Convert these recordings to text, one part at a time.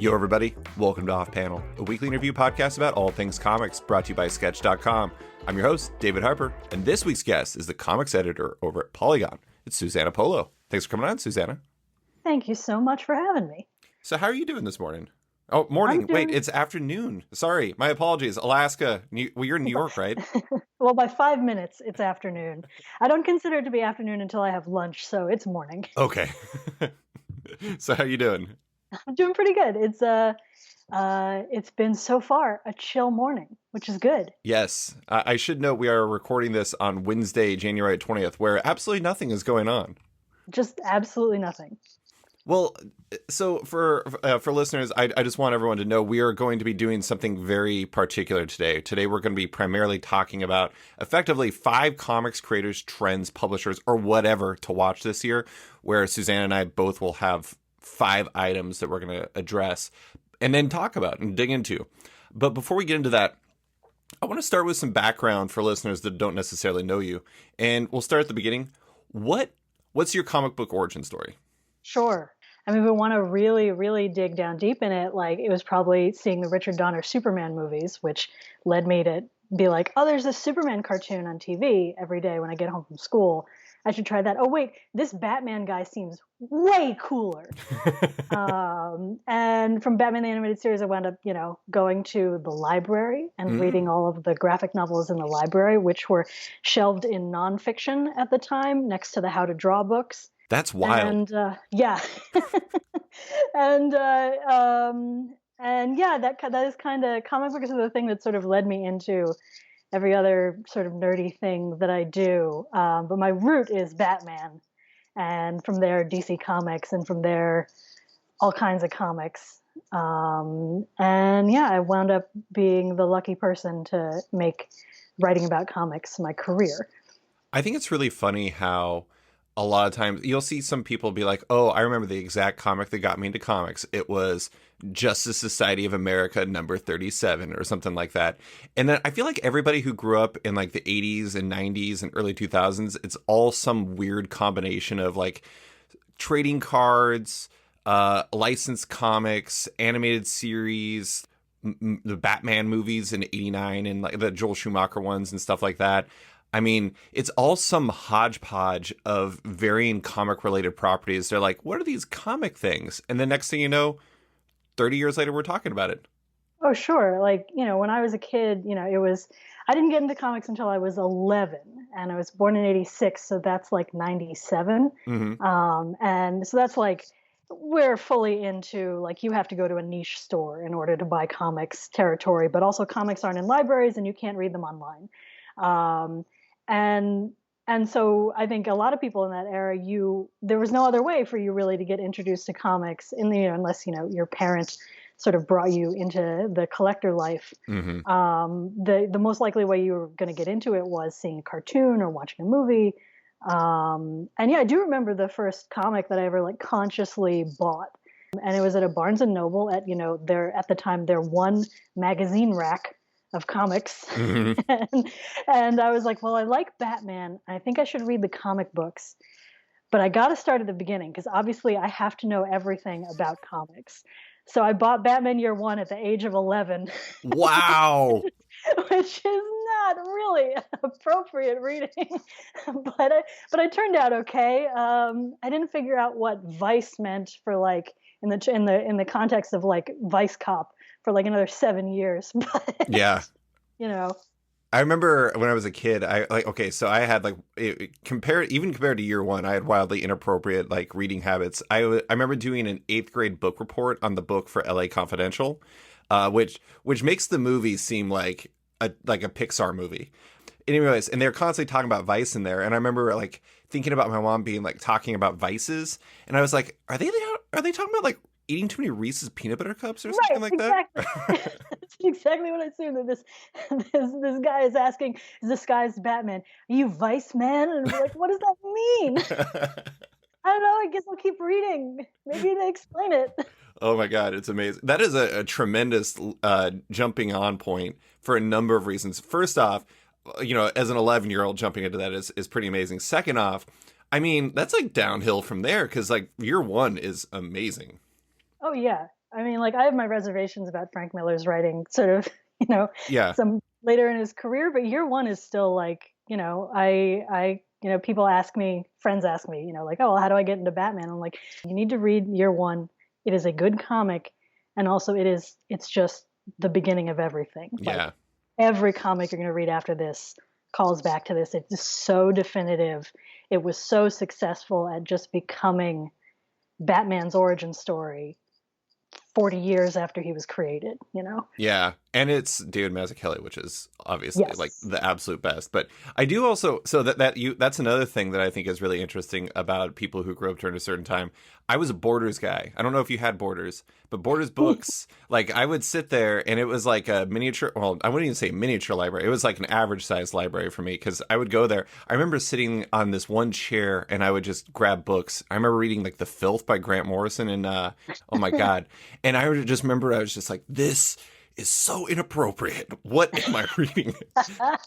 Yo, everybody. Welcome to Off Panel, a weekly interview podcast about all things comics, brought to you by Sketch.com. I'm your host, David Harper, and this week's guest is the comics editor over at Polygon. It's Susana Polo. Thanks for coming on, Susana. Thank you so much for having me. So how are you doing this morning? Oh, morning. Wait, it's afternoon. Sorry, my apologies. Alaska. Well, you're in New York, right? Well, by 5 minutes, it's afternoon. I don't consider it to be afternoon until I have lunch, so it's morning. Okay. So how you doing? I'm doing pretty good. It's been so far a chill morning, which is good. Yes. I should note we are recording this on Wednesday, January 20th, where absolutely nothing is going on. Just absolutely nothing. Well, so for listeners, I just want everyone to know we are going to be doing something very particular today. Today, we're going to be primarily talking about effectively 5 comics creators, trends, publishers, or whatever to watch this year, where Susana and I both will have 5 items that we're going to address and then talk about and dig into. But before we get into that, I want to start with some background for listeners that don't necessarily know you. And we'll start at the beginning. What's your comic book origin story? Sure. I mean, we want to really, really dig down deep in it. Like, it was probably seeing the Richard Donner Superman movies, which led me to be like, oh, there's this Superman cartoon on TV every day when I get home from school. I should try that. Oh, wait, this Batman guy seems way cooler. And from Batman the Animated Series, I wound up, going to the library and reading all of the graphic novels in the library, which were shelved in nonfiction at the time, next to the How to Draw books. That's wild. And yeah. And yeah, that is kind of, comic books are the thing that sort of led me into every other sort of nerdy thing that I do. But my root is Batman. And from there, DC Comics, and from there, all kinds of comics. And yeah, I wound up being the lucky person to make writing about comics my career. I think it's really funny how a lot of times you'll see some people be like, oh, I remember the exact comic that got me into comics. It was Justice Society of America number 37 or something like that. And then I feel like everybody who grew up in like the 80s and 90s and early 2000s, it's all some weird combination of like trading cards, licensed comics, animated series, the Batman movies in 89 and like the Joel Schumacher ones and stuff like that. I mean, it's all some hodgepodge of varying comic-related properties. They're like, what are these comic things? And the next thing you know, 30 years later, we're talking about it. Oh, sure. Like, when I was a kid, I didn't get into comics until I was 11. And I was born in 86, so that's like 97. Mm-hmm. And so that's like, we're fully into, like, you have to go to a niche store in order to buy comics territory. But also comics aren't in libraries and you can't read them online. And so I think a lot of people in that era, there was no other way for you really to get introduced to comics unless, your parents sort of brought you into the collector life. Mm-hmm. The most likely way you were going to get into it was seeing a cartoon or watching a movie. And yeah, I do remember the first comic that I ever like consciously bought. And it was at a Barnes and Noble at the time, their one magazine rack of comics. Mm-hmm. and I was like, well, I like Batman. I think I should read the comic books, but I got to start at the beginning because obviously I have to know everything about comics. So I bought Batman Year One at the age of 11. Wow. Which is not really appropriate reading, but I turned out okay. I didn't figure out what vice meant for like in the context of like vice cop for like another 7 years. But, yeah. I remember when I was a kid, so I had like, compared to Year One, I had wildly inappropriate like reading habits. I remember doing an 8th grade book report on the book for LA Confidential, which makes the movie seem like a Pixar movie. Anyways, and they're constantly talking about vice in there. And I remember like thinking about my mom being like talking about vices. And I was like, are they talking about like eating too many Reese's peanut butter cups or something like that? That's exactly what I assumed. That this guy is asking, is disguised Batman, are you Vice Man? And I'm like, what does that mean? I don't know. I guess I'll keep reading. Maybe to explain it. Oh my God, it's amazing. That is a tremendous jumping on point for a number of reasons. First off, as an 11-year-old jumping into that is pretty amazing. Second off, I mean, that's like downhill from there because like Year One is amazing. Oh yeah. I mean, like I have my reservations about Frank Miller's writing, sort of, you know, Yeah. some later in his career, but year one is still like, people ask me, friends ask me, like, oh, well, how do I get into Batman? I'm like, you need to read year one. It is a good comic, and also it's just the beginning of everything. Like Yeah. every comic you're going to read after this calls back to this. It's so definitive. It was so successful at just becoming Batman's origin story 40 years after he was created. Yeah, and it's David Mazzucchelli, which is obviously like Yes. the absolute best. But I do also so that's another thing that I think is really interesting about people who grew up during a certain time. I was a Borders guy. I don't know if you had Borders, but Borders books, like I would sit there and it was like a miniature. Well, I wouldn't even say miniature library. It was like an average size library for me because I would go there. I remember sitting on this one chair and I would just grab books. I remember reading like The Filth by Grant Morrison and oh my god, and I just remember I was just like this is so inappropriate. What am I reading? But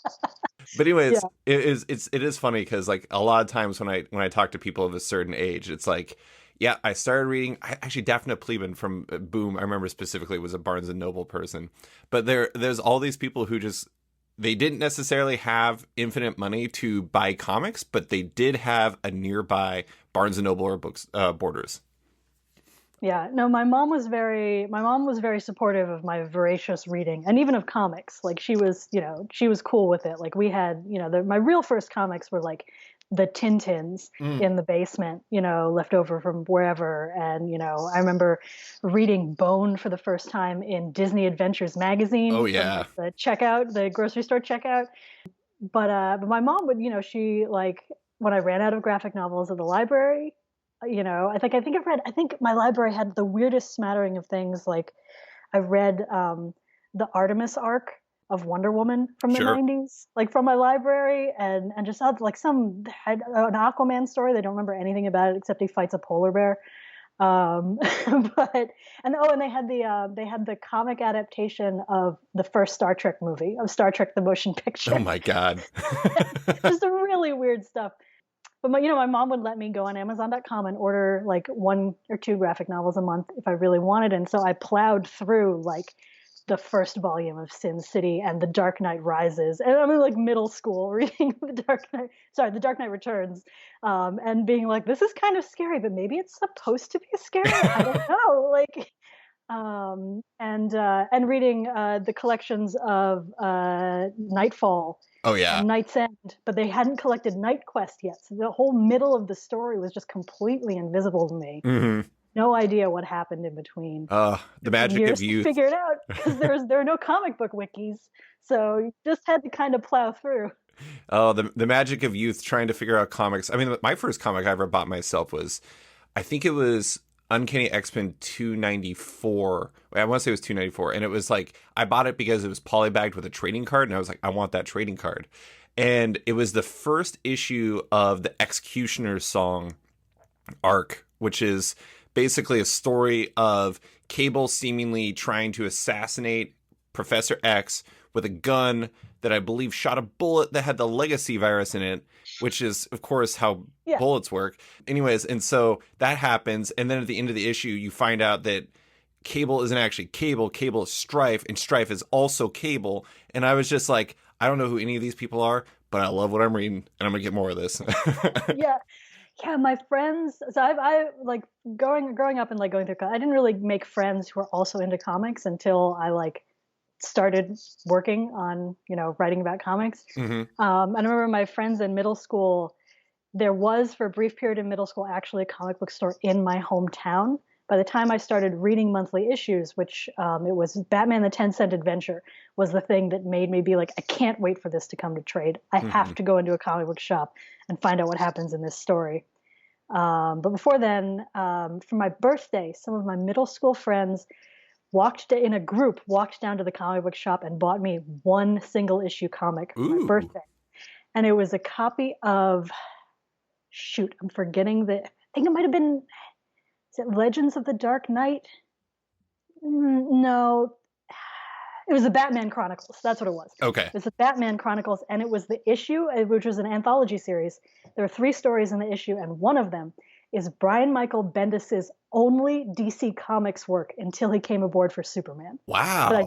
Yeah. anyways, it is funny because like a lot of times when I talk to people of a certain age, it's like, yeah, I started reading. Actually, Daphne Pleben from Boom, I remember specifically was a Barnes and Noble person. But there's all these people who just they didn't necessarily have infinite money to buy comics, but they did have a nearby Barnes and Noble or books Borders. Yeah. No, my mom was very supportive of my voracious reading and even of comics. Like she was cool with it. Like we had, my real first comics were like the Tintins Mm. in the basement, left over from wherever. And, I remember reading Bone for the first time in Disney Adventures Oh magazine from yeah. like the grocery store checkout. But my mom would, she like when I ran out of graphic novels at the library, I think my library had the weirdest smattering of things. Like I read the Artemis arc of Wonder Woman from the Sure. 90s, like from my library, and just had like had an Aquaman story. They don't remember anything about it except he fights a polar bear. Um, and they had the comic adaptation of the first Star Trek movie, of Star Trek the motion Oh picture. my god. Just some really weird stuff. But my mom would let me go on Amazon.com and order like one or two graphic novels a month if I really wanted. And so I plowed through like the first volume of Sin City and The Dark Knight Rises. And I'm in like middle school reading The Dark Knight Returns, and being like, this is kind of scary, but maybe it's supposed to be scary. I don't know. Like, and reading the collections of Nightfall Oh yeah. and Night's End, but they hadn't collected Night Quest yet. So the whole middle of the story was just completely invisible to me. Hmm. No idea what happened in between. The Took me magic of years to youth. figure it out because there are no comic book wikis. So you just had to kind of plow through. Oh, the magic of youth trying to figure out comics. I mean, my first comic I ever bought myself was, I think it was Uncanny X-Men 294. I want to say it was 294, and it was like I bought it because it was polybagged with a trading card, and I was like, I want that trading card. And it was the first issue of the Executioner's Song arc, which is basically a story of Cable seemingly trying to assassinate Professor X with a gun that I believe shot a bullet that had the legacy virus in it, which is, of course, how Yeah. bullets work. Anyways, and so that happens. And then at the end of the issue, you find out that Cable isn't actually Cable. Cable is Strife, and Strife is also Cable. And I was just like, I don't know who any of these people are, but I love what I'm reading, and I'm going to get more of this. Yeah. Yeah, my friends. So I like growing up and like going through. I didn't really make friends who were also into comics until I like started working on writing about comics. Hmm. I remember my friends in middle school. There was for a brief period in middle school actually a comic book store in my hometown. By the time I started reading monthly issues, which it was Batman the 10-Cent Adventure was the thing that made me be like, I can't wait for this to come to trade. I Hmm. have to go into a comic book shop and find out what happens in this story. But before then, for my birthday, some of my middle school friends in a group, walked down to the comic book shop and bought me one single issue comic for my Ooh. birthday. And it was a copy of, shoot, I'm forgetting I think it might have been, is it Legends of the Dark Knight? No, it was the Batman Chronicles. That's what it was. Okay. It was the Batman Chronicles, and it was the issue, which was an anthology series. There were 3 stories in the issue, and one of them is Brian Michael Bendis's only DC Comics work until he came aboard for Superman. But Wow.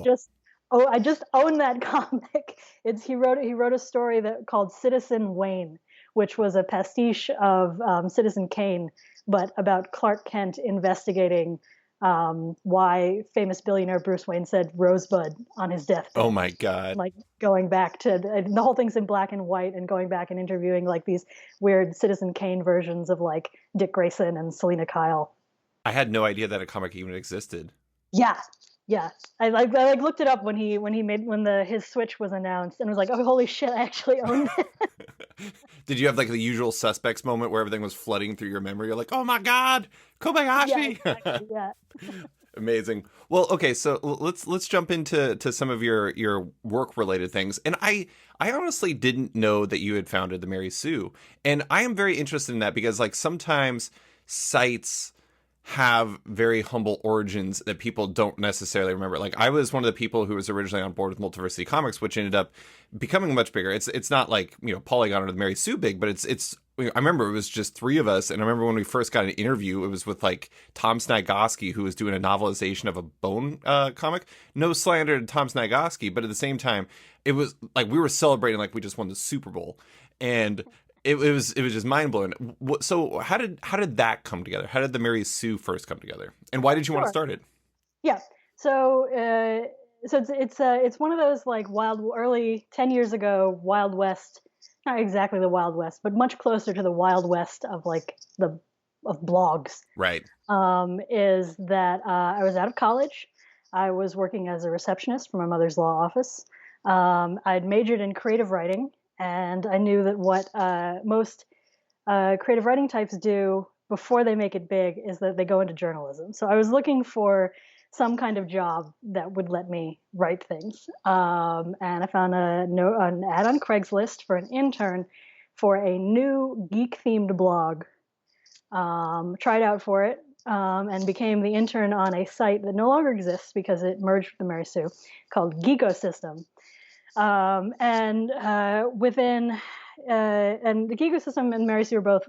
I just own that comic. It's he wrote a story called Citizen Wayne, which was a pastiche of Citizen Kane, but about Clark Kent investigating why famous billionaire Bruce Wayne said Rosebud on his Oh deathbed. my God. Like going back to the whole thing's in black and white, and going back and interviewing like these weird Citizen Kane versions of like Dick Grayson and Selena Kyle. I had no idea that a comic even existed. Yeah, yeah. I looked it up when his Switch was announced, and was like, oh holy shit, I actually owned it. Did you have like the usual suspects moment where everything was flooding through your memory? You're like, oh my God, Kobayashi. Yeah, exactly, yeah. Amazing. Well, okay, so let's jump into some of your work related things. And I honestly didn't know that you had founded the Mary Sue. And I am very interested in that because like sometimes sites have very humble origins that people don't necessarily remember. Like I was one of the people who was originally on board with Multiversity Comics, which ended up becoming much bigger. It's not like, Polygon or the Mary Sue big, but it's I remember it was just three of us, and I remember when we first got an interview, it was with like Tom Snygoski, who was doing a novelization of a Bone comic. No slander to Tom Snygoski, but at the same time, it was like we were celebrating like we just won the Super Bowl, and it was just mind blowing. So how did that come together? How did the Mary Sue first come together, and why did you want to start it? Yeah, so it's one of those like early 10 years ago Wild West. Not exactly the Wild West, but much closer to the Wild West of like of blogs. Right. Is that I was out of college. I was working as a receptionist for my mother's law office. I'd majored in creative writing, and I knew that what most creative writing types do before they make it big is that they go into journalism. So I was looking for some kind of job that would let me write things. And I found an ad on Craigslist for an intern for a new geek-themed blog. Tried out for it, and became the intern on a site that no longer exists because it merged with the Mary Sue, called Geekosystem. And the Geekosystem and Mary Sue are both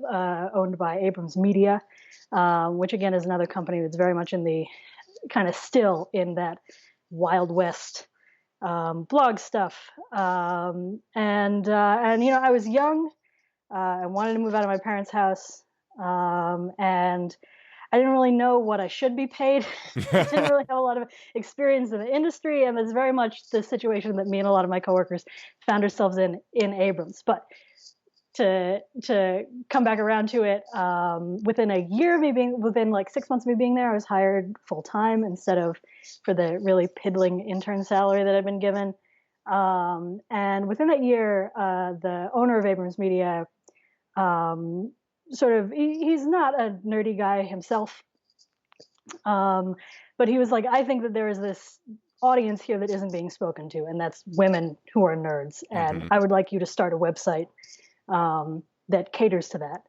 owned by Abrams Media, which again is another company that's very much in the kind of still in that Wild West blog stuff. And I was young. I wanted to move out of my parents' house, and I didn't really know what I should be paid. I didn't really have a lot of experience in the industry, and it's very much the situation that me and a lot of my coworkers found ourselves in Abrams. But to come back around to it, within a year of me within like 6 months of me being there, I was hired full time instead of for the really piddling intern salary that I'd been given. And within that year, the owner of Abrams Media, he's not a nerdy guy himself, but he was like, I think that there is this audience here that isn't being spoken to, and that's women who are nerds, and I would like you to start a website that caters to that,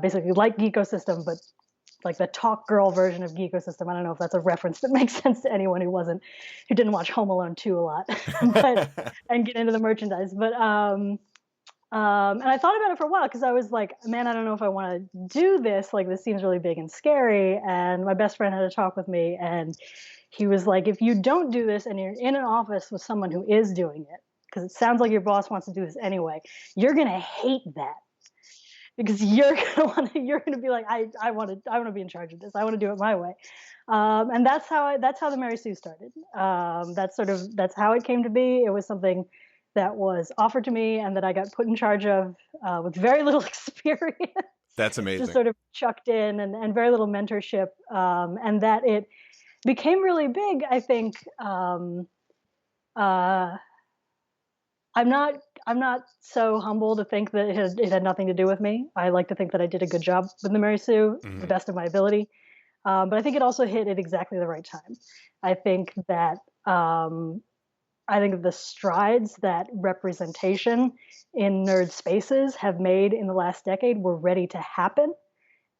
basically like Geekosystem, but like the talk girl version of Geekosystem. I don't know if that's a reference that makes sense to anyone who didn't watch Home Alone 2 a lot, and get into the merchandise. But and I thought about it for a while because I was like, man, I don't know if I want to do this. Like, this seems really big and scary. And my best friend had a talk with me, and he was like, if you don't do this and you're in an office with someone who is doing it, because it sounds like your boss wants to do this anyway, you're gonna hate that, because you're gonna be like, I want to be in charge of this. I want to do it my way. And that's how the Mary Sue started. That's how it came to be. It was something that was offered to me and that I got put in charge of with very little experience. That's amazing. Just sort of chucked in, and very little mentorship, and that it became really big. I think I'm not so humble to think that it had nothing to do with me. I like to think that I did a good job with the Mary Sue, the best of my ability. But I think it also hit at exactly the right time. I think that the strides that representation in nerd spaces have made in the last decade were ready to happen.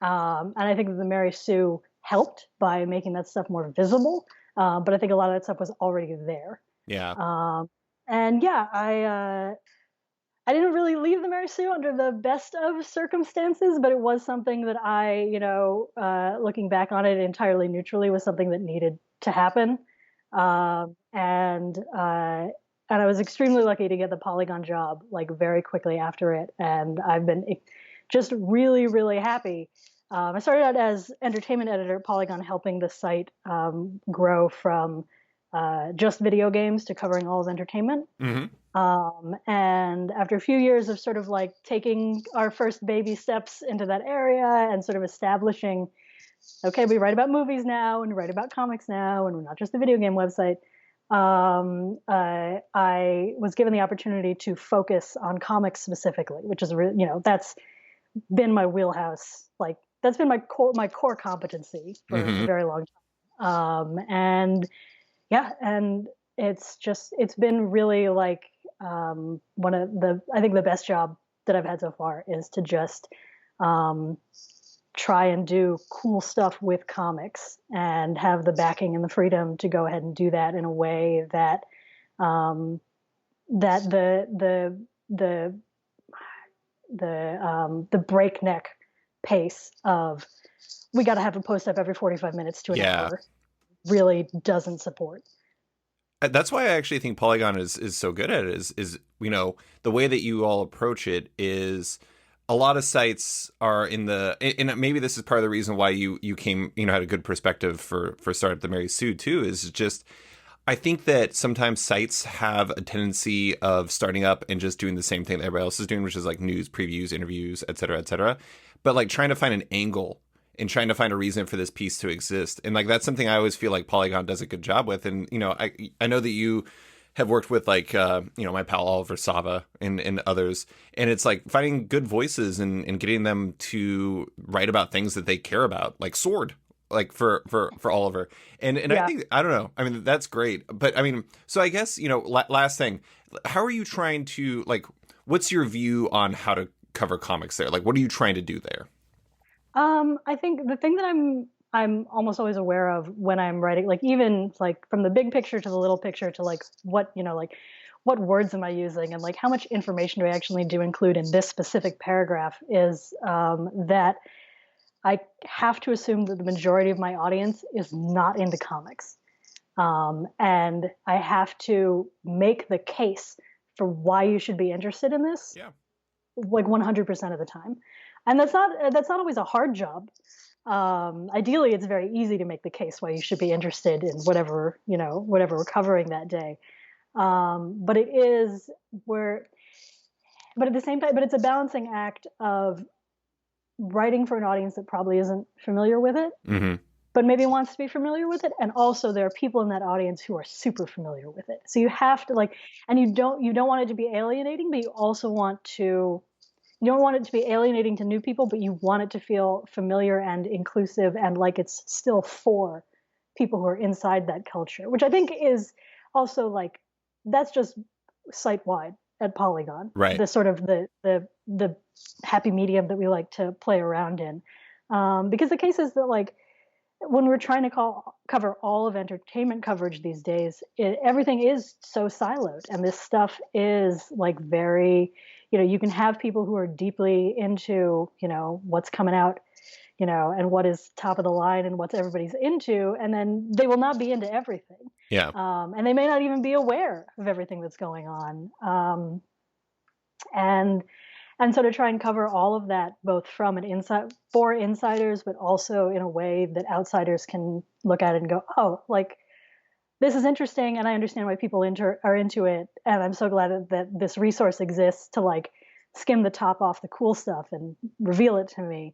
And I think that the Mary Sue helped by making that stuff more visible. But I think a lot of that stuff was already there. Yeah. And yeah, I didn't really leave the Mary Sue under the best of circumstances, but it was something that I, looking back on it entirely neutrally, was something that needed to happen. And I was extremely lucky to get the Polygon job like very quickly after it, and I've been just really, really happy. I started out as entertainment editor at Polygon, helping the site grow from just video games to covering all of entertainment. Mm-hmm. And after a few years of sort of like taking our first baby steps into that area and sort of establishing, okay, we write about movies now and write about comics now, and we're not just a video game website. I was given the opportunity to focus on comics specifically, which is, that's been my wheelhouse. Like that's been my core competency for a Mm-hmm. very long time. And yeah, and it's been really like one of I think the best job that I've had so far is to just um, try and do cool stuff with comics and have the backing and the freedom to go ahead and do that in a way that um, that the breakneck pace of we got to have a post up every 45 minutes to an Yeah. hour really doesn't support. That's why I actually think Polygon is so good at it. Is the way that you all approach it is a lot of sites are in the, and maybe this is part of the reason why you came, had a good perspective for Startup the Mary Sue too, is just I think that sometimes sites have a tendency of starting up and just doing the same thing that everybody else is doing, which is like news, previews, interviews, et cetera, et cetera. But like trying to find an angle and trying to find a reason for this piece to exist. And like that's something I always feel like Polygon does a good job with. And I know that you have worked with like my pal Oliver Sava and others, and it's like finding good voices and getting them to write about things that they care about, like Sword, like for Oliver. And Yeah. I think, I don't know, I mean that's great, but I mean, so I guess last thing, how are you trying to, like, what's your view on how to cover comics there? Like, what are you trying to do there? I think the thing that I'm almost always aware of when I'm writing, like even like from the big picture to the little picture to like like what words am I using and like how much information do I actually do include in this specific paragraph, is that I have to assume that the majority of my audience is not into comics. And I have to make the case for why you should be interested in this, Yeah. like 100% of the time. And that's not always a hard job. Ideally, it's very easy to make the case why you should be interested in whatever we're covering that day. But it is where, but at the same time, but it's a balancing act of writing for an audience that probably isn't familiar with it, Mm-hmm. but maybe wants to be familiar with it. And also there are people in that audience who are super familiar with it. So you have to like, and you don't want it to be alienating, but you don't want it to be alienating to new people, but you want it to feel familiar and inclusive and like it's still for people who are inside that culture, which I think is also like, that's just site wide at Polygon, Right. the sort of the happy medium that we like to play around in. Because the case is that like when we're trying to cover all of entertainment coverage these days, everything is so siloed, and this stuff is like very, you can have people who are deeply into, what's coming out, and what is top of the line and what's everybody's into, and then they will not be into everything. Yeah. And they may not even be aware of everything that's going on. And so to try and cover all of that, both from an inside for insiders, but also in a way that outsiders can look at it and go, oh, like this is interesting, and I understand why people are into it, and I'm so glad that this resource exists to like skim the top off the cool stuff and reveal it to me.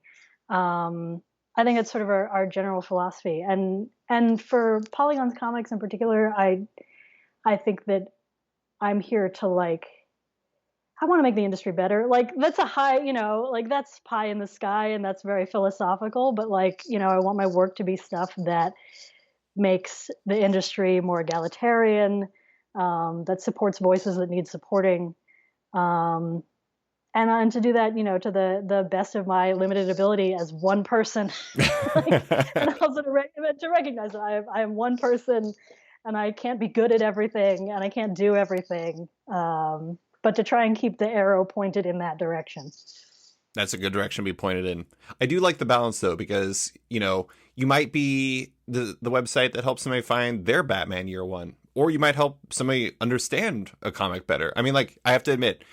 I think it's sort of our general philosophy, and for Polygon's comics in particular, I think that I'm here to like, I want to make the industry better. Like that's a high, like that's pie in the sky and that's very philosophical, but like, I want my work to be stuff that makes the industry more egalitarian, that supports voices that need supporting. Um, and to do that, to the best of my limited ability as one person, like, and also to recognize that I am one person and I can't be good at everything and I can't do everything. but to try and keep the arrow pointed in that direction. That's a good direction to be pointed in. I do like the balance though, because, you might be the website that helps somebody find their Batman year one, or you might help somebody understand a comic better. I mean, like, I have to admit,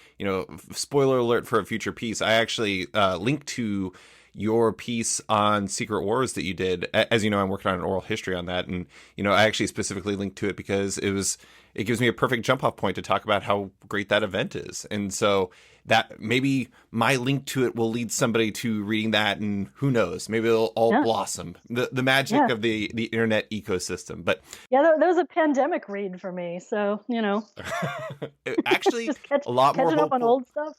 spoiler alert for a future piece, I actually linked to your piece on Secret Wars that you did. As you know, I'm working on an oral history on that. And, I actually specifically linked to it because it gives me a perfect jump off point to talk about how great that event is. And so that maybe my link to it will lead somebody to reading that, and who knows, maybe it'll all blossom, the magic of the internet ecosystem. But that was a pandemic read for me. So, actually just a lot more catching hopeful. Up on old stuff.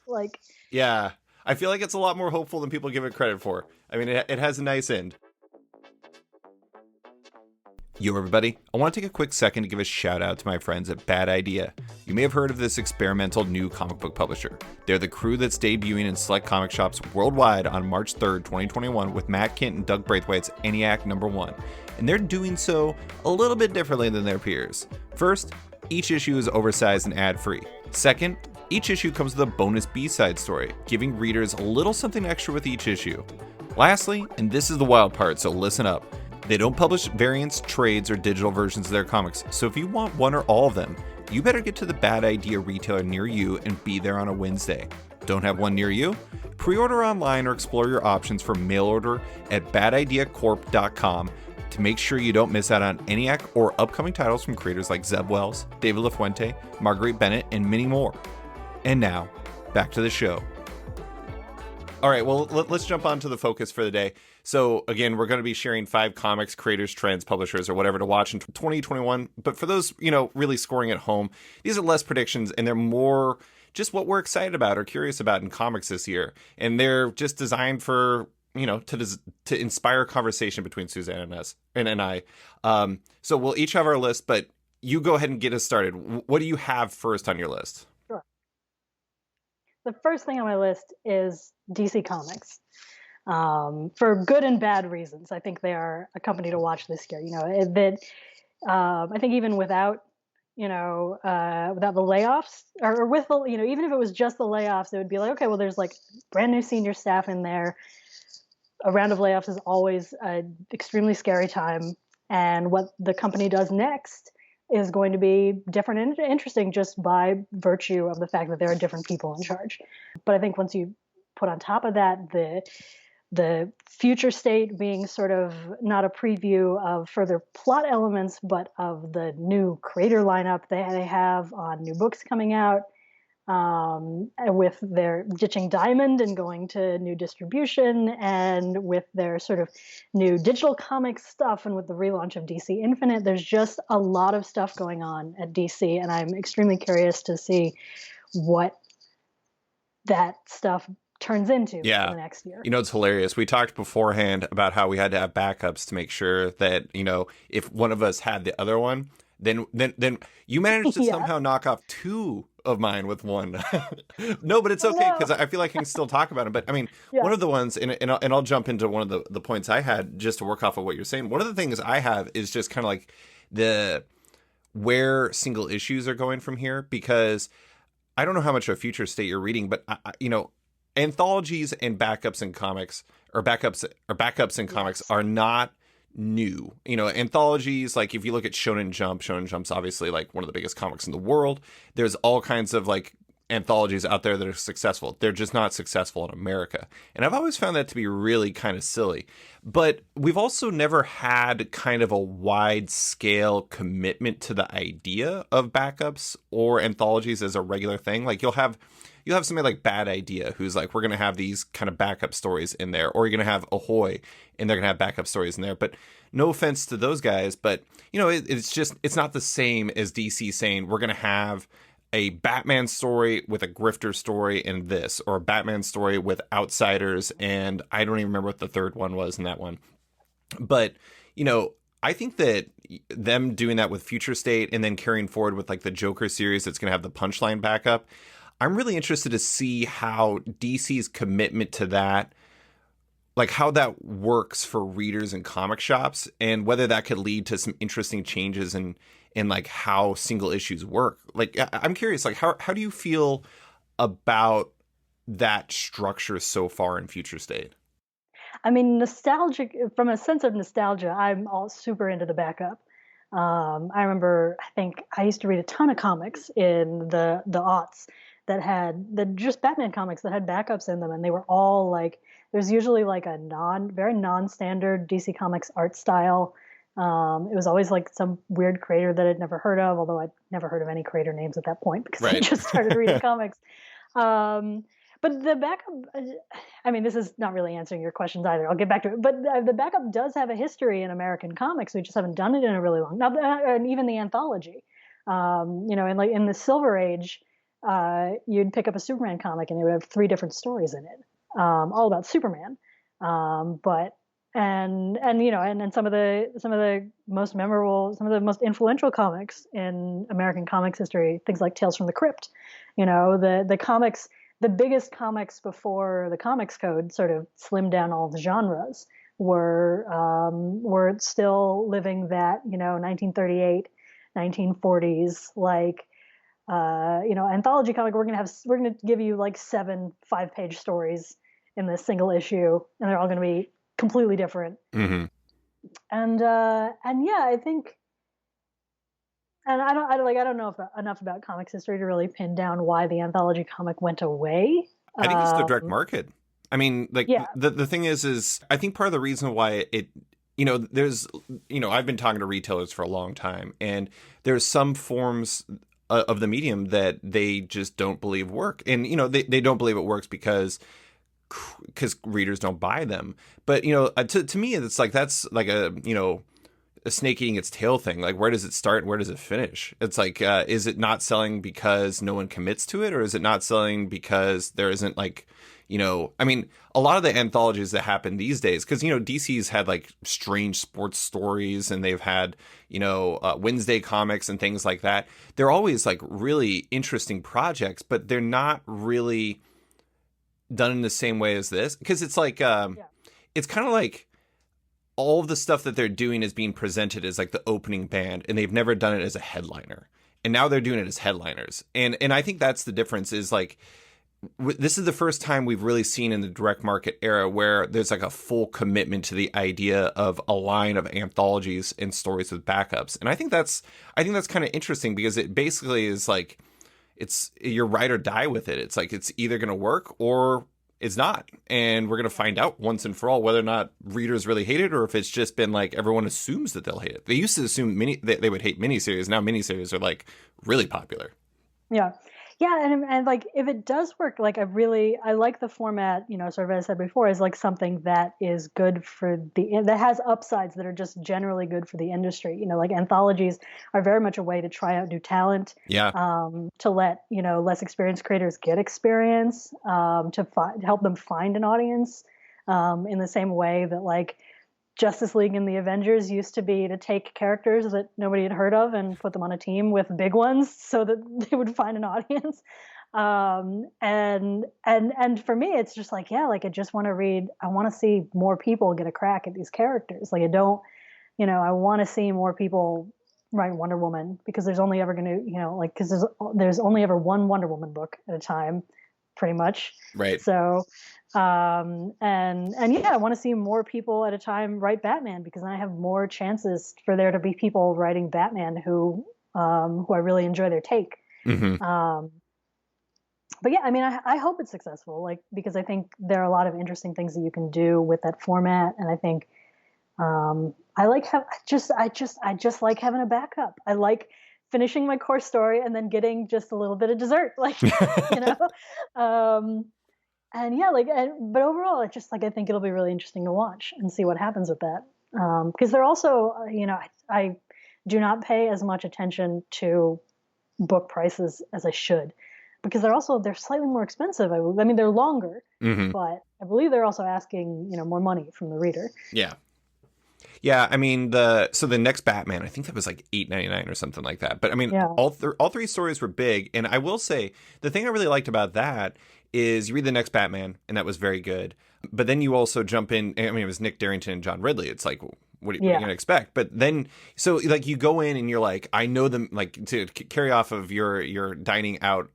Yeah, I feel like it's a lot more hopeful than people give it credit for. I mean, it has a nice end. Yo, everybody, I want to take a quick second to give a shout out to my friends at Bad Idea. You may have heard of this experimental new comic book publisher. They're the crew that's debuting in select comic shops worldwide on March 3rd, 2021 with Matt Kint and Doug Braithwaite's ENIAC #1. And they're doing so a little bit differently than their peers. First, each issue is oversized and ad-free. Second, each issue comes with a bonus B-side story, giving readers a little something extra with each issue. Lastly, and this is the wild part, so listen up, they don't publish variants, trades, or digital versions of their comics, so if you want one or all of them, you better get to the Bad Idea retailer near you and be there on a Wednesday. Don't have one near you? Pre-order online or explore your options for mail order at badideacorp.com to make sure you don't miss out on ENIAC or upcoming titles from creators like Zeb Wells, David LaFuente, Marguerite Bennett, and many more. And now, back to the show. All right, well, let's jump on to the focus for the day. So, again, we're going to be sharing 5 comics, creators, trends, publishers, or whatever to watch in 2021. But for those, really scoring at home, these are less predictions, and they're more just what we're excited about or curious about in comics this year. And they're just designed for, to inspire conversation between Susana and I. So we'll each have our list, but you go ahead and get us started. What do you have first on your list? Sure. The first thing on my list is DC Comics. For good and bad reasons. I think they are a company to watch this year. I think even without the layoffs, or with the, even if it was just the layoffs, it would be like, okay, well, there's like brand new senior staff in there. A round of layoffs is always an extremely scary time, and what the company does next is going to be different and interesting just by virtue of the fact that there are different people in charge. But I think once you put on top of that the future state being sort of not a preview of further plot elements, but of the new creator lineup they have on new books coming out, with their ditching Diamond and going to new distribution, and with their sort of new digital comics stuff, and with the relaunch of DC Infinite. There's just a lot of stuff going on at DC, and I'm extremely curious to see what that stuff turns into in the next year. It's hilarious. We talked beforehand about how we had to have backups to make sure that, if one of us had the other one, then you managed to somehow knock off 2 of mine with one. No, but it's okay, because I feel like I can still talk about it. But I mean, one of the ones, and I'll jump into one of the points I had just to work off of what you're saying. One of the things I have is just kind of like where single issues are going from here, because I don't know how much of a future state you're reading, but anthologies and backups in comics, or backups in comics, are not new. Anthologies, like if you look at Shonen Jump's obviously like one of the biggest comics in the world. There's all kinds of like anthologies out there that are successful. They're just not successful in America. And I've always found that to be really kind of silly. But we've also never had kind of a wide scale commitment to the idea of backups or anthologies as a regular thing. Like you'll have somebody like Bad Idea who's like, we're going to have these kind of backup stories in there, or you're going to have Ahoy and they're going to have backup stories in there. But no offense to those guys, but it's not the same as DC saying we're going to have a Batman story with a grifter story in this, or a Batman story with outsiders, and I don't even remember what the third one was in that one. But, I think that them doing that with Future State and then carrying forward with like the Joker series that's going to have the Punchline backup, I'm really interested to see how DC's commitment to that, like how that works for readers and comic shops, and whether that could lead to some interesting changes in like how single issues work. Like, I'm curious, like how do you feel about that structure so far in Future State? I mean, nostalgic from a sense of nostalgia, I'm all super into the backup. I remember, I think I used to read a ton of comics in the aughts that had just Batman comics that had backups in them, and they were all like, there's usually like a very non-standard DC Comics art style. It was always like some weird creator that I'd never heard of, although I'd never heard of any creator names at that point because I just started reading comics. But the backup, I mean, this is not really answering your questions either. I'll get back to it. But the backup does have a history in American comics. We just haven't done it in a really long. Now, and even the anthology, in the Silver Age, you'd pick up a Superman comic and it would have 3 different stories in it, all about Superman. But and some of the most memorable, some of the most influential comics in American comics history, things like Tales from the Crypt, the comics. The biggest comics before the Comics Code sort of slimmed down all the genres were still living that 1938, 1940s anthology comic. We're gonna give you like 7 5-page stories in this single issue, and they're all gonna be completely different. Mm-hmm. And yeah, I think. And I don't know enough about comics history to really pin down why the anthology comic went away. I think it's the direct market. I mean, the thing is I think part of the reason why it, there's, I've been talking to retailers for a long time, and there's some forms of the medium that they just don't believe work. And, they don't believe it works because readers don't buy them. But, to me, it's like, that's like a snake eating its tail thing. Like, where does it start and where does it finish? It's like, is it not selling because no one commits to it, or is it not selling because there isn't like, I mean, a lot of the anthologies that happen these days, because DC's had like strange sports stories, and they've had Wednesday comics and things like that. They're always like really interesting projects, but they're not really done in the same way as this, because it's like it's kind of like all of the stuff that they're doing is being presented as like the opening band, and they've never done it as a headliner. And now they're doing it as headliners. And I think that's the difference, is like, this is the first time we've really seen in the direct market era where there's like a full commitment to the idea of a line of anthologies and stories with backups. And I think that's kind of interesting, because it basically is like, it's your ride or die with it. It's like, it's either going to work or it's not. And we're going to find out once and for all whether or not readers really hate it, or if it's just been like everyone assumes that they'll hate it. They used to assume they would hate miniseries. Now miniseries are like really popular. Yeah. Yeah, and like, if it does work, like, I like the format, sort of as I said before, is like something that is good that has upsides that are just generally good for the industry. Like, anthologies are very much a way to try out new talent. Yeah. To let, less experienced creators get experience, to help them find an audience, in the same way that like Justice League and the Avengers used to be to take characters that nobody had heard of and put them on a team with big ones so that they would find an audience. And for me, it's just like, yeah, like, I just want to read. I want to see more people get a crack at these characters. Like, I want to see more people write Wonder Woman, because there's only ever going to, because there's only ever one Wonder Woman book at a time, pretty much. Right. So, and yeah, I want to see more people at a time write Batman, because then I have more chances for there to be people writing Batman who I really enjoy their take. Mm-hmm. But yeah, I mean, I hope it's successful, like, because I think there are a lot of interesting things that you can do with that format. And I think, I just like having a backup. I like finishing my core story and then getting just a little bit of dessert, like, and yeah, like, but overall, it's just like, I think it'll be really interesting to watch and see what happens with that. Because they're also, I do not pay as much attention to book prices as I should, because they're slightly more expensive. I mean, they're longer, mm-hmm. but I believe they're also asking, more money from the reader. Yeah. Yeah, I mean, the next Batman, I think that was like $8.99 or something like that. But I mean, all 3 stories were big. And I will say, the thing I really liked about that is you read the next Batman, and that was very good. But then you also jump in, I mean, it was Nick Darrington and John Ridley. It's like, what are you going to expect? But then, so like you go in and you're like, I know them, like to carry off of your dining out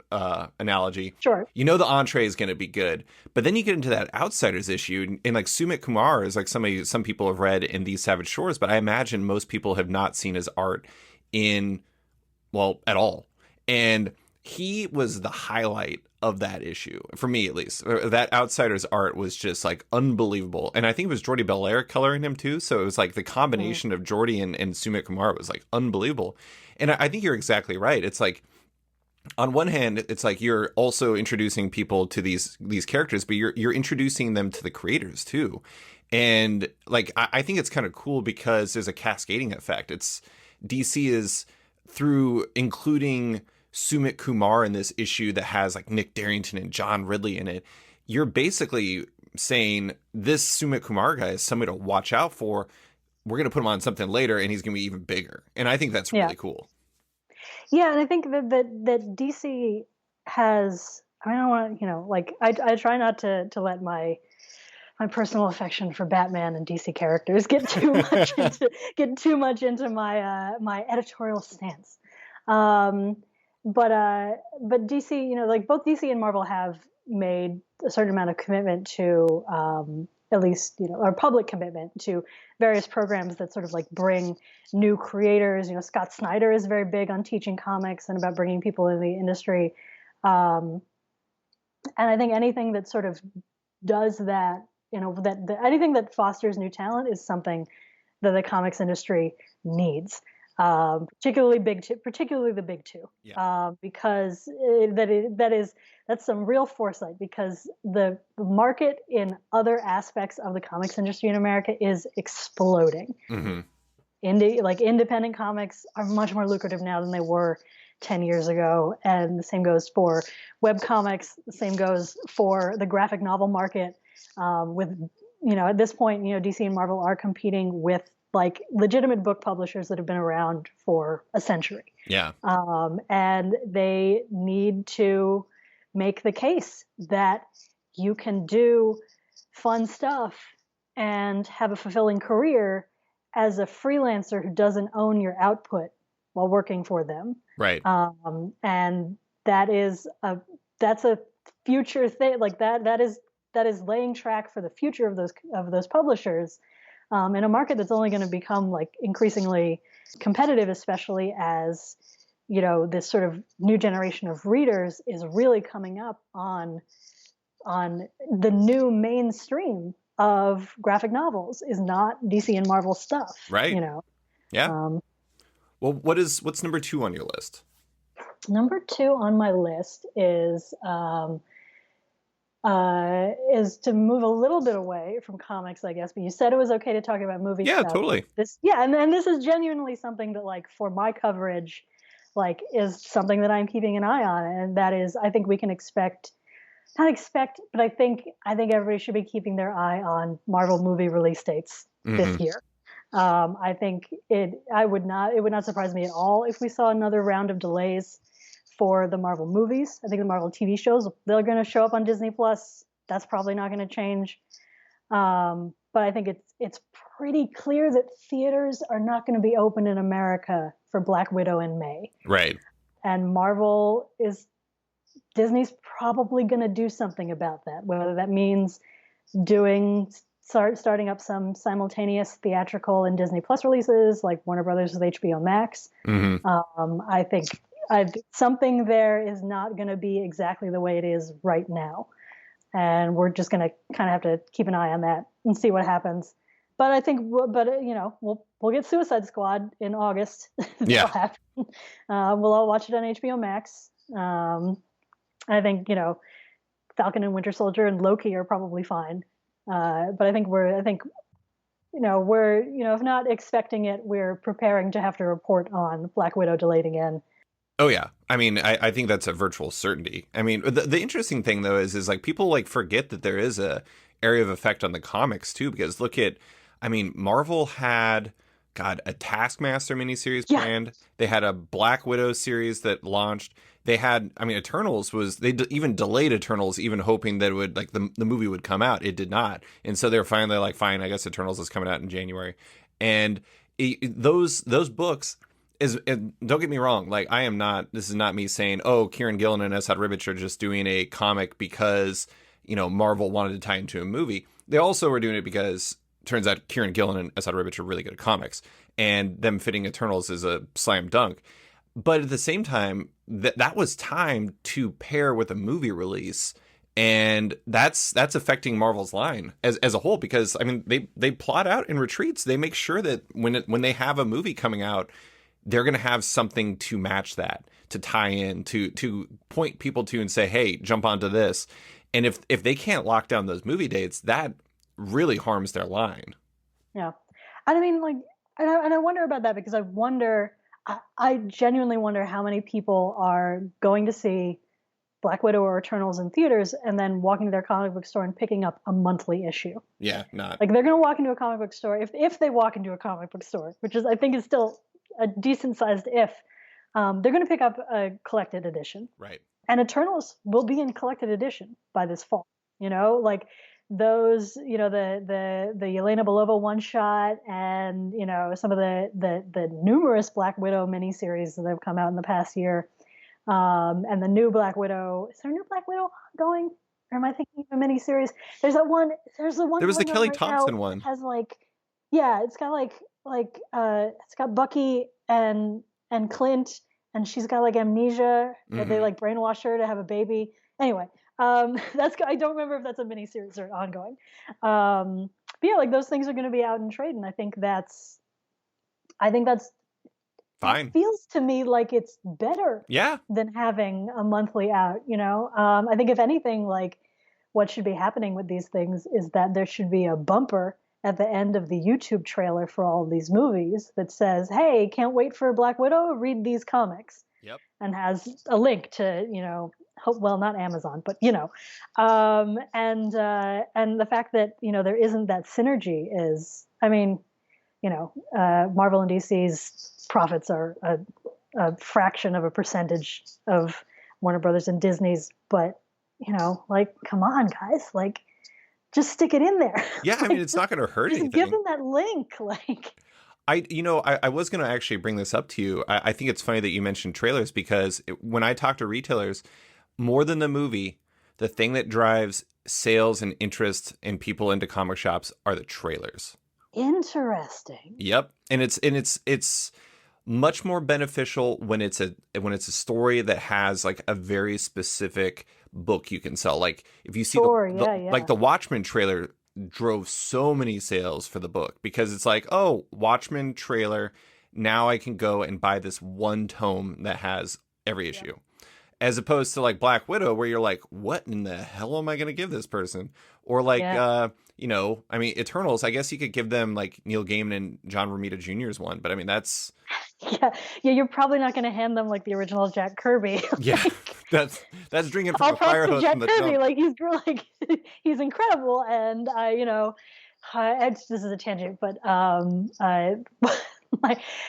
analogy. Sure. You know the entree is going to be good, but then you get into that outsiders issue, and like Sumit Kumar is like some people have read in These Savage Shores, but I imagine most people have not seen his art at all. And he was the highlight of that issue, for me at least. That outsider's art was just like unbelievable. And I think it was Jordi Belair coloring him too. So it was like the combination of Jordi and Sumit Kumar was like unbelievable. And I think you're exactly right. It's like, on one hand, it's like you're also introducing people to these characters, but you're introducing them to the creators too. And like, I think it's kind of cool because there's a cascading effect. It's DC is, through including Sumit Kumar in this issue that has like Nick Darrington and John Ridley in it, you're basically saying this Sumit Kumar guy is somebody to watch out for. We're going to put him on something later and he's going to be even bigger. And I think that's really cool. Yeah. And I think that DC has, I mean, I don't want to, like I try not to let my personal affection for Batman and DC characters get too much into my my editorial stance. But DC, like both DC and Marvel have made a certain amount of commitment to, at least, or public commitment to various programs that sort of like bring new creators. Scott Snyder is very big on teaching comics and about bringing people in the industry. And I think anything that sort of does that, anything that fosters new talent is something that the comics industry needs. Particularly the big two, because that's some real foresight, because the market in other aspects of the comics industry in America is exploding. Mm-hmm. Independent comics are much more lucrative now than they were 10 years ago, and the same goes for web comics. The same goes for the graphic novel market. At this point, DC and Marvel are competing with like legitimate book publishers that have been around for a century. Yeah. And they need to make the case that you can do fun stuff and have a fulfilling career as a freelancer who doesn't own your output while working for them. Right. And that's a future thing. Like that is laying track for the future of those publishers. In a market that's only going to become like increasingly competitive, especially as, this sort of new generation of readers is really coming up on the new mainstream of graphic novels is not DC and Marvel stuff. Right. Yeah. Well, what's number 2 on your list? Number 2 on my list is to move a little bit away from comics, I guess. But you said it was okay to talk about movies. Yeah, totally. And this is genuinely something that, like, for my coverage, like, is something that I'm keeping an eye on, and that is, I think we can not expect, but I think everybody should be keeping their eye on Marvel movie release dates this year. I think it would not surprise me at all if we saw another round of delays for the Marvel movies. I think the Marvel TV shows, they're going to show up on Disney Plus. That's probably not going to change. But I think it's pretty clear that theaters are not going to be open in America for Black Widow in May. Right. And Disney's probably going to do something about that, whether that means starting up some simultaneous theatrical and Disney Plus releases like Warner Brothers with HBO Max. Mm-hmm. I think something there is not going to be exactly the way it is right now. And we're just going to kind of have to keep an eye on that and see what happens. But I think, we'll get Suicide Squad in August. Yeah. Happen. We'll all watch it on HBO Max. I think, Falcon and Winter Soldier and Loki are probably fine. But I think if not expecting it, we're preparing to have to report on Black Widow delayed again. Oh yeah. I mean, I think that's a virtual certainty. I mean, the interesting thing though is like people like forget that there is a area of effect on the comics too, because Marvel had a Taskmaster miniseries planned. They had a Black Widow series that launched. They had, Eternals even delayed Eternals, even hoping that it would, like, the movie would come out. It did not. And so they were finally like, fine, I guess Eternals is coming out in January. And those books is, and don't get me wrong, like I am not, this is not me saying, oh, Kieran Gillen and Esad Ribic are just doing a comic because, Marvel wanted to tie into a movie. They also were doing it because turns out Kieran Gillen and Esad Ribic are really good at comics, and them fitting Eternals is a slam dunk. But at the same time, that was time to pair with a movie release, and that's affecting Marvel's line as a whole, because I mean they plot out in retreats. They make sure that when they have a movie coming out, they're going to have something to match that, to tie in, to point people to and say, hey, jump onto this. And if they can't lock down those movie dates, that really harms their line. Yeah. And I mean, like, and I wonder about that, because I genuinely wonder how many people are going to see Black Widow or Eternals in theaters and then walking to their comic book store and picking up a monthly issue. Yeah, not. Like, they're going to walk into a comic book store, if they walk into a comic book store, which is, I think, is still a decent sized if, they're going to pick up a collected edition. Right. And Eternals will be in collected edition by this fall. Like those, the Yelena Belova one shot, and some of the numerous Black Widow miniseries that have come out in the past year, and the new Black Widow. Is there a new Black Widow going? Or am I thinking of a miniseries? There's the one. There was the Kelly Thompson one. Has it's got it's got Bucky and Clint, and she's got like amnesia. Mm-hmm. They like brainwash her to have a baby. Anyway, I don't remember if that's a miniseries or ongoing. But yeah, like those things are going to be out in trade, and I think that's fine. It feels to me like it's better, than having a monthly out. I think if anything, like what should be happening with these things is that there should be a bumper at the end of the YouTube trailer for all of these movies that says, hey, can't wait for Black Widow, read these comics. Yep. And has a link to, well, not Amazon, but, and the fact that, there isn't that synergy is, I mean, Marvel and DC's profits are a fraction of a percentage of Warner Brothers and Disney's, but, like, come on, guys, like, just stick it in there. Yeah, I mean, it's not going to hurt anything. Give them that link, like. I was going to actually bring this up to you. I think it's funny that you mentioned trailers, because when I talk to retailers, more than the movie, the thing that drives sales and interest in people into comic shops are the trailers. Interesting. Yep, and it's much more beneficial when it's a story that has like a very specific book you can sell. Like if you see like the Watchmen trailer drove so many sales for the book, because it's like, oh, Watchmen trailer, now I can go and buy this one tome that has every issue. As opposed to like Black Widow, where you're like, what in the hell am I going to give this person? Or like, I mean, Eternals, I guess you could give them like Neil Gaiman and John Romita Jr.'s one, but I mean, that's... Yeah, you're probably not going to hand them like the original Jack Kirby. Yeah, that's drinking from a fire hose from the Kirby, dump. He's incredible, and this is a tangent, but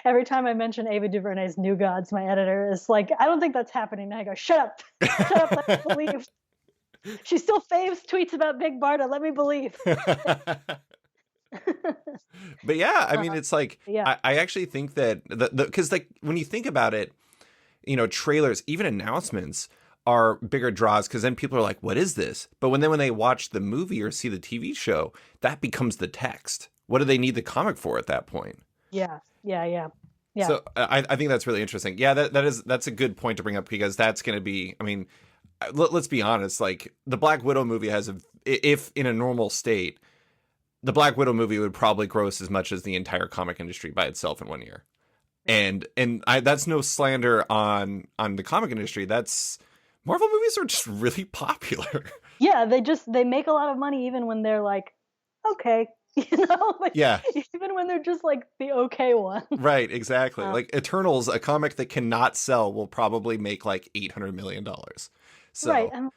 every time I mention Ava DuVernay's New Gods, my editor is like, I don't think that's happening. And I go, shut up, let me believe. She still faves tweets about Big Barda. Let me believe. But yeah, I mean, it's like, I actually think that because like when you think about it, trailers, even announcements are bigger draws, because then people are like, what is this? But when they watch the movie or see the TV show, that becomes the text. What do they need the comic for at that point? Yeah. So I think that's really interesting. Yeah, that's a good point to bring up, because that's going to be, I mean, let's be honest, like the Black Widow movie if in a normal state, the Black Widow movie would probably gross as much as the entire comic industry by itself in one year. And that's no slander on the comic industry. That's, Marvel movies are just really popular. Yeah, they make a lot of money even when they're like, okay. Even when they're just like the okay one. Right, exactly. Like Eternals, a comic that cannot sell, will probably make like $800 million. So. Right, and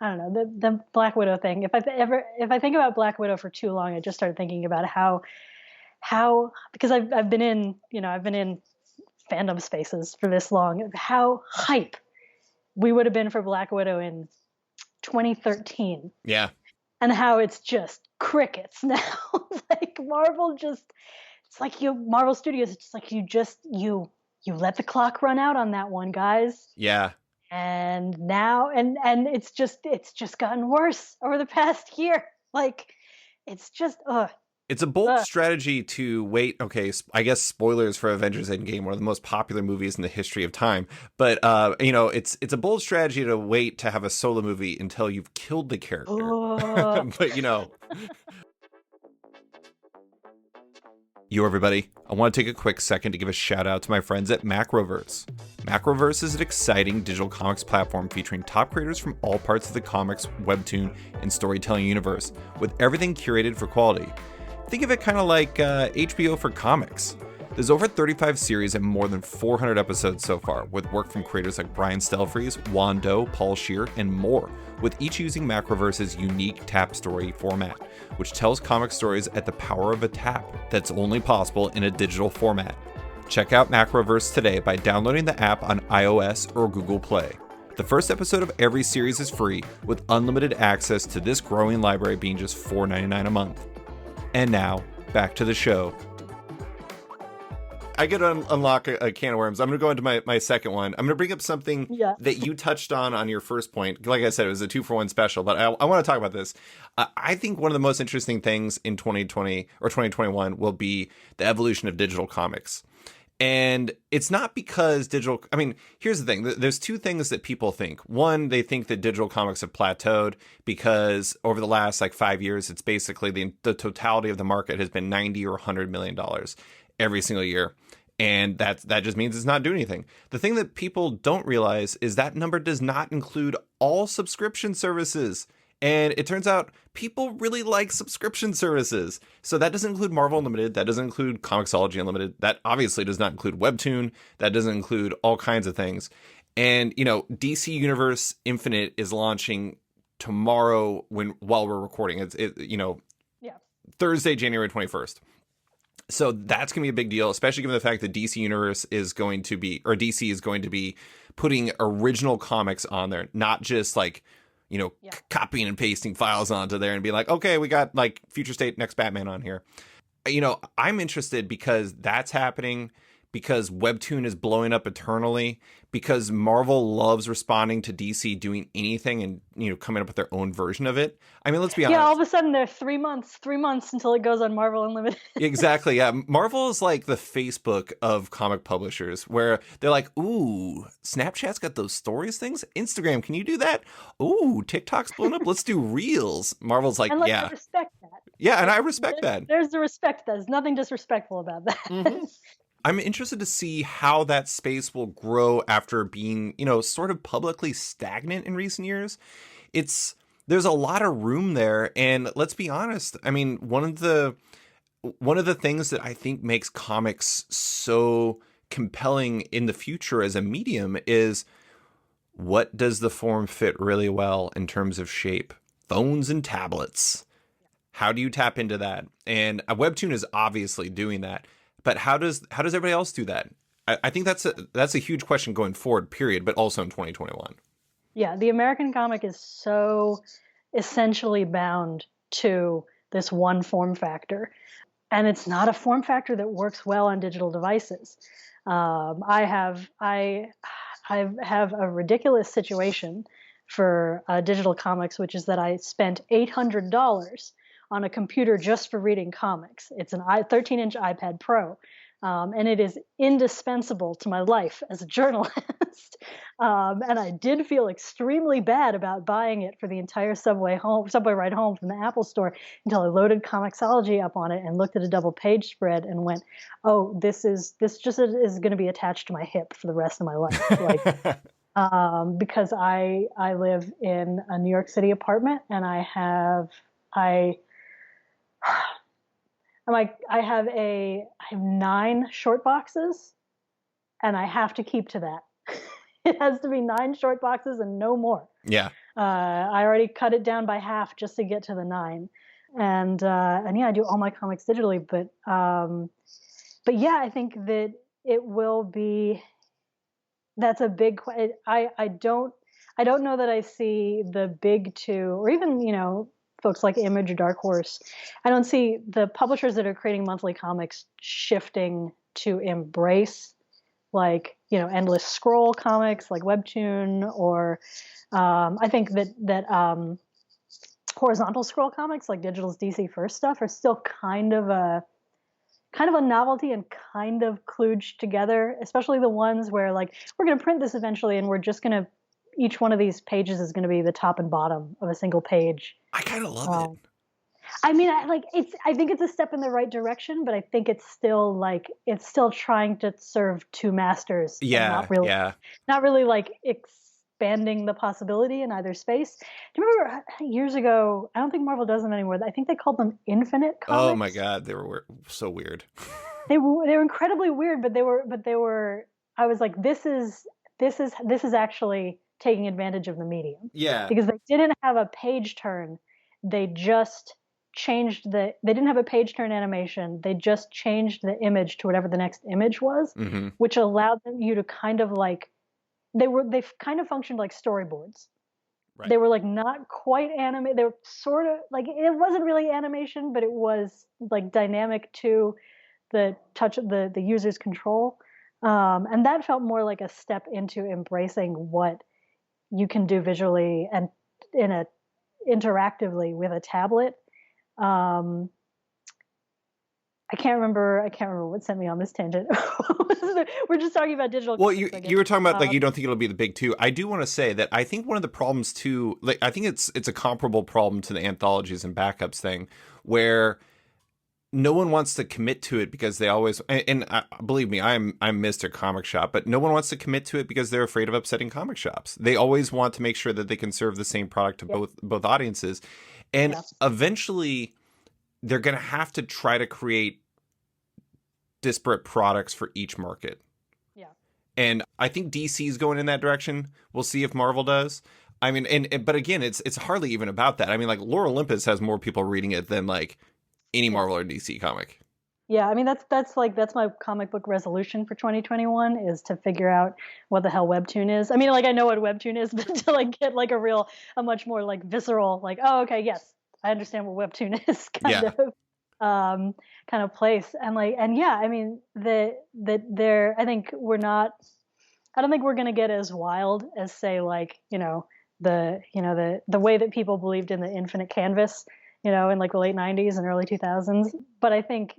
I don't know, the Black Widow thing. If I think about Black Widow for too long, I just started thinking about how because I've been in fandom spaces for this long, how hype we would have been for Black Widow in 2013. Yeah. and how it's just crickets now. Like Marvel just, it's like Marvel Studios, it's just like you let the clock run out on that one, guys. Yeah. And now and it's just gotten worse over the past year. Like it's just It's a bold ugh. strategy to wait. Okay, I guess spoilers for Avengers Endgame, one of the most popular movies in the history of time. But it's a bold strategy to wait to have a solo movie until you've killed the character. Ugh. But everybody, I want to take a quick second to give a shout out to my friends at Macroverse. Macroverse is an exciting digital comics platform featuring top creators from all parts of the comics, webtoon, and storytelling universe, with everything curated for quality. Think of it kind of like HBO for comics. There's over 35 series and more than 400 episodes so far, with work from creators like Brian Stelfreeze, Juan Doe, Paul Scheer, and more, with each using Macroverse's unique tap story format, which tells comic stories at the power of a tap that's only possible in a digital format. Check out Macroverse today by downloading the app on iOS or Google Play. The first episode of every series is free, with unlimited access to this growing library being just $4.99 a month. And now, back to the show. I get to unlock a can of worms. I'm going to go into my second one. I'm going to bring up something Yeah. that you touched on your first point. Like I said, it was a 2-for-1 special, but I want to talk about this. I think one of the most interesting things in 2020 or 2021 will be the evolution of digital comics. And it's not because here's the thing. There's two things that people think. One, they think that digital comics have plateaued because over the last 5 years, it's basically the totality of the market has been $90 or $100 million every single year. And that just means it's not doing anything. The thing that people don't realize is that number does not include all subscription services. And it turns out people really like subscription services. So that doesn't include Marvel Unlimited. That doesn't include Comixology Unlimited. That obviously does not include Webtoon. That doesn't include all kinds of things. And, DC Universe Infinite is launching tomorrow while we're recording. It's Yeah. Thursday, January 21st. So that's going to be a big deal, especially given the fact that DC Universe is going to be putting original comics on there, not just copying and pasting files onto there and be like, okay, we got Future State Next Batman on here. I'm interested because that's happening, because Webtoon is blowing up eternally, because Marvel loves responding to DC doing anything and, coming up with their own version of it. I mean, let's be honest. Yeah, all of a sudden they're 3 months until it goes on Marvel Unlimited. Exactly, yeah. Marvel is like the Facebook of comic publishers, where they're like, ooh, Snapchat's got those stories things? Instagram, can you do that? Ooh, TikTok's blown up, let's do Reels. Marvel's like, And yeah. respect that. Yeah, and I respect that. There's the respect. There's nothing disrespectful about that. Mm-hmm. I'm interested to see how that space will grow after being, sort of publicly stagnant in recent years. There's a lot of room there, and let's be honest. I mean, one of the things that I think makes comics so compelling in the future as a medium is, what does the form fit really well in terms of shape? Phones and tablets. How do you tap into that? And Webtoon is obviously doing that. But how does everybody else do that? I think that's a huge question going forward, period, but also in 2021. Yeah, the American comic is so essentially bound to this one form factor. And it's not a form factor that works well on digital devices. I have a ridiculous situation for digital comics, which is that I spent $800 on a computer just for reading comics. It's an 13-inch iPad Pro, and it is indispensable to my life as a journalist. And I did feel extremely bad about buying it for the entire subway ride home from the Apple Store until I loaded Comixology up on it and looked at a double page spread and went, "Oh, this just is going to be attached to my hip for the rest of my life." Because I live in a New York City apartment, and I have 9 short boxes, and I have to keep to that. It has to be 9 short boxes and no more. Yeah. I already cut it down by half just to get to the 9. And yeah, I do all my comics digitally, but yeah, I think that it will be, that's a big, I don't know that I see the big two, or even, folks like Image or Dark Horse. I don't see the publishers that are creating monthly comics shifting to embrace like, endless scroll comics like Webtoon, or I think that horizontal scroll comics like Digital's DC First stuff are still kind of a novelty and kind of kludged together, especially the ones where like we're going to print this eventually and we're just going to each one of these pages is going to be the top and bottom of a single page. I kind of love it. I mean, I think it's a step in the right direction, but I think it's still trying to serve two masters. Yeah, not really like expanding the possibility in either space. Do you remember years ago? I don't think Marvel does them anymore. I think they called them Infinite Comics. Oh my God, they were so weird. They were incredibly weird, but they were. I was like, this is actually taking advantage of the medium. Yeah, because they didn't have a page turn. They just changed they didn't have a page turn animation. They just changed the image to whatever the next image was, which allowed you to kind of like, they kind of functioned like storyboards. Right. They were like not quite animated. They were sort of like, it wasn't really animation, but it was like dynamic to the touch of the user's control. And that felt more like a step into embracing what you can do visually and interactively with a tablet. I can't remember what sent me on this tangent. We're just talking about digital. Well, you were talking about like you don't think it'll be the big two. I do want to say that I think one of the problems too, like I think it's a comparable problem to the anthologies and backups thing, where no one wants to commit to it because they always believe me, I'm Mr. Comic Shop, but no one wants to commit to it because they're afraid of upsetting comic shops. They always want to make sure that they can serve the same product to both audiences, and eventually they're going to have to try to create disparate products for each market. Yeah. And I think DC is going in that direction. We'll see if Marvel does. I mean, but again, it's hardly even about that. I mean, like Lore Olympus has more people reading it than like any Marvel or DC comic. Yeah, I mean that's my comic book resolution for 2021 is to figure out what the hell Webtoon is. I mean, like I know what Webtoon is, but to like get like a much more like visceral, like, oh, okay, yes, I understand what Webtoon is kind of place. And like, and yeah, I mean I don't think we're gonna get as wild as say like, the way that people believed in the infinite canvas, in like the late 90s and early 2000s. But I think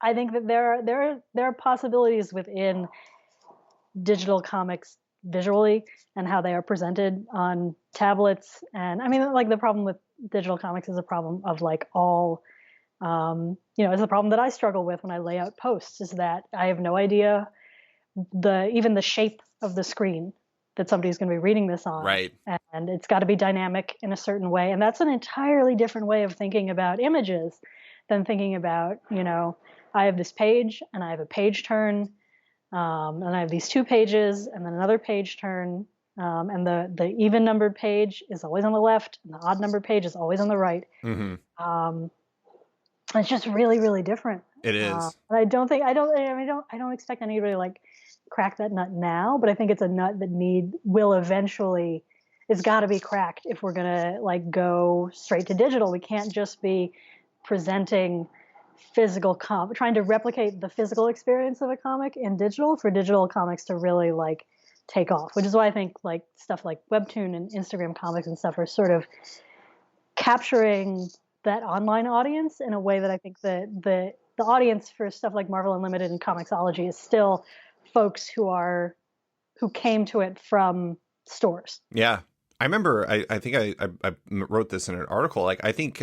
that there are possibilities within digital comics visually and how they are presented on tablets. And I mean, like the problem with digital comics is a problem of like all, it's a problem that I struggle with when I lay out posts, is that I have no idea even the shape of the screen that somebody's going to be reading this on. Right. And it's got to be dynamic in a certain way. And that's an entirely different way of thinking about images than thinking about, I have this page and I have a page turn, and I have these two pages and then another page turn. And the even numbered page is always on the left and the odd numbered page is always on the right. Mm-hmm. It's just really, really different. It is. And I don't expect anybody to like crack that nut now, but I think it's a nut that will eventually, it's got to be cracked if we're going to like go straight to digital. We can't just be presenting trying to replicate the physical experience of a comic in digital for digital comics to really like take off, which is why I think like stuff like Webtoon and Instagram comics and stuff are sort of capturing that online audience in a way that I think the audience for stuff like Marvel Unlimited and Comixology is still folks who came to it from stores. Yeah. I remember, I think I wrote this in an article. Like, I think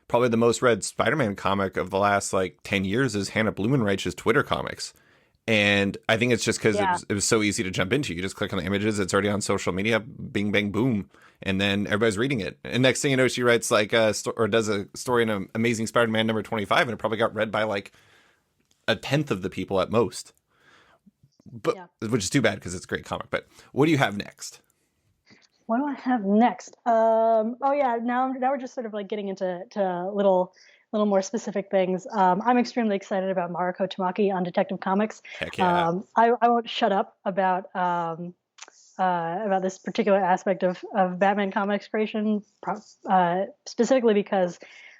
probably the most read Spider-Man comic of the last like 10 years is Hannah Blumenreich's Twitter comics. And I think it's just because it was so easy to jump into. You just click on the images. It's already on social media. Bing, bang, boom. And then everybody's reading it. And next thing you know, she writes like or does a story in Amazing Spider-Man number 25. And it probably got read by like a tenth of the people at most. But which is too bad because it's a great comic. But what do you have next? What do I have next? Now we're just sort of like getting into little more specific things. I'm extremely excited about Mariko Tamaki on Detective Comics. Heck yeah. I won't shut up about about this particular aspect of Batman comics creation, specifically because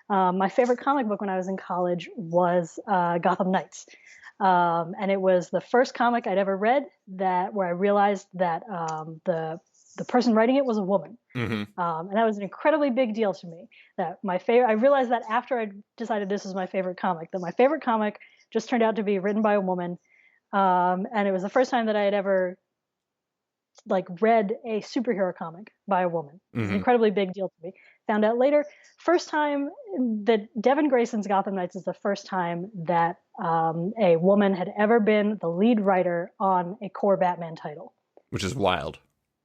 my favorite comic book when I was in college was Gotham Knights. And it was the first comic I'd ever read where I realized that the person writing it was a woman. Mm-hmm. And that was an incredibly big deal to me. I realized that after I decided this was my favorite comic, that my favorite comic just turned out to be written by a woman. And it was the first time that I had ever like read a superhero comic by a woman. It was an incredibly big deal to me. Found out later, first time that Devin Grayson's Gotham Knights is the first time that a woman had ever been the lead writer on a core Batman title. Which is wild.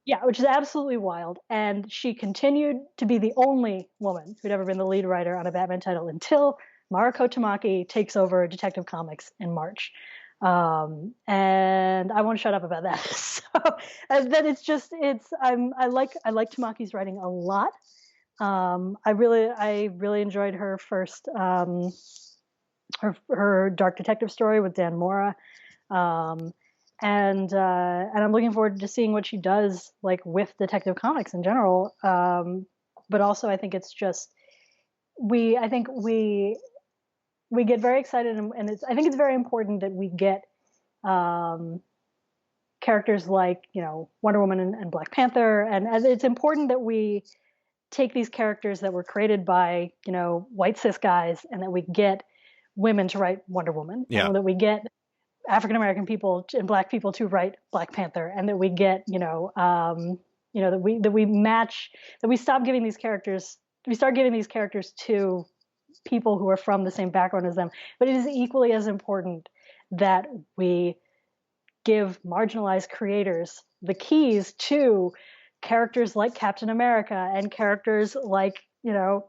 Yeah, which is absolutely wild. And she continued to be the only woman who'd ever been the lead writer on a Batman title until Mariko Tamaki takes over Detective Comics in March. And I won't shut up about that. So then I like Tamaki's writing a lot. I really enjoyed her first her Dark Detective story with Dan Mora. And I'm looking forward to seeing what she does like with Detective Comics in general. But also I think it's just I think we get very excited, and I think it's very important that we get characters like, you know, Wonder Woman and Black Panther, and it's important that we take these characters that were created by, you know, white cis guys, and that we get women to write Wonder Woman, and that we get African American people and Black people to write Black Panther, and that we get, that we stop giving these characters, we start giving these characters to people who are from the same background as them. But it is equally as important that we give marginalized creators the keys to characters like Captain America and characters like, you know,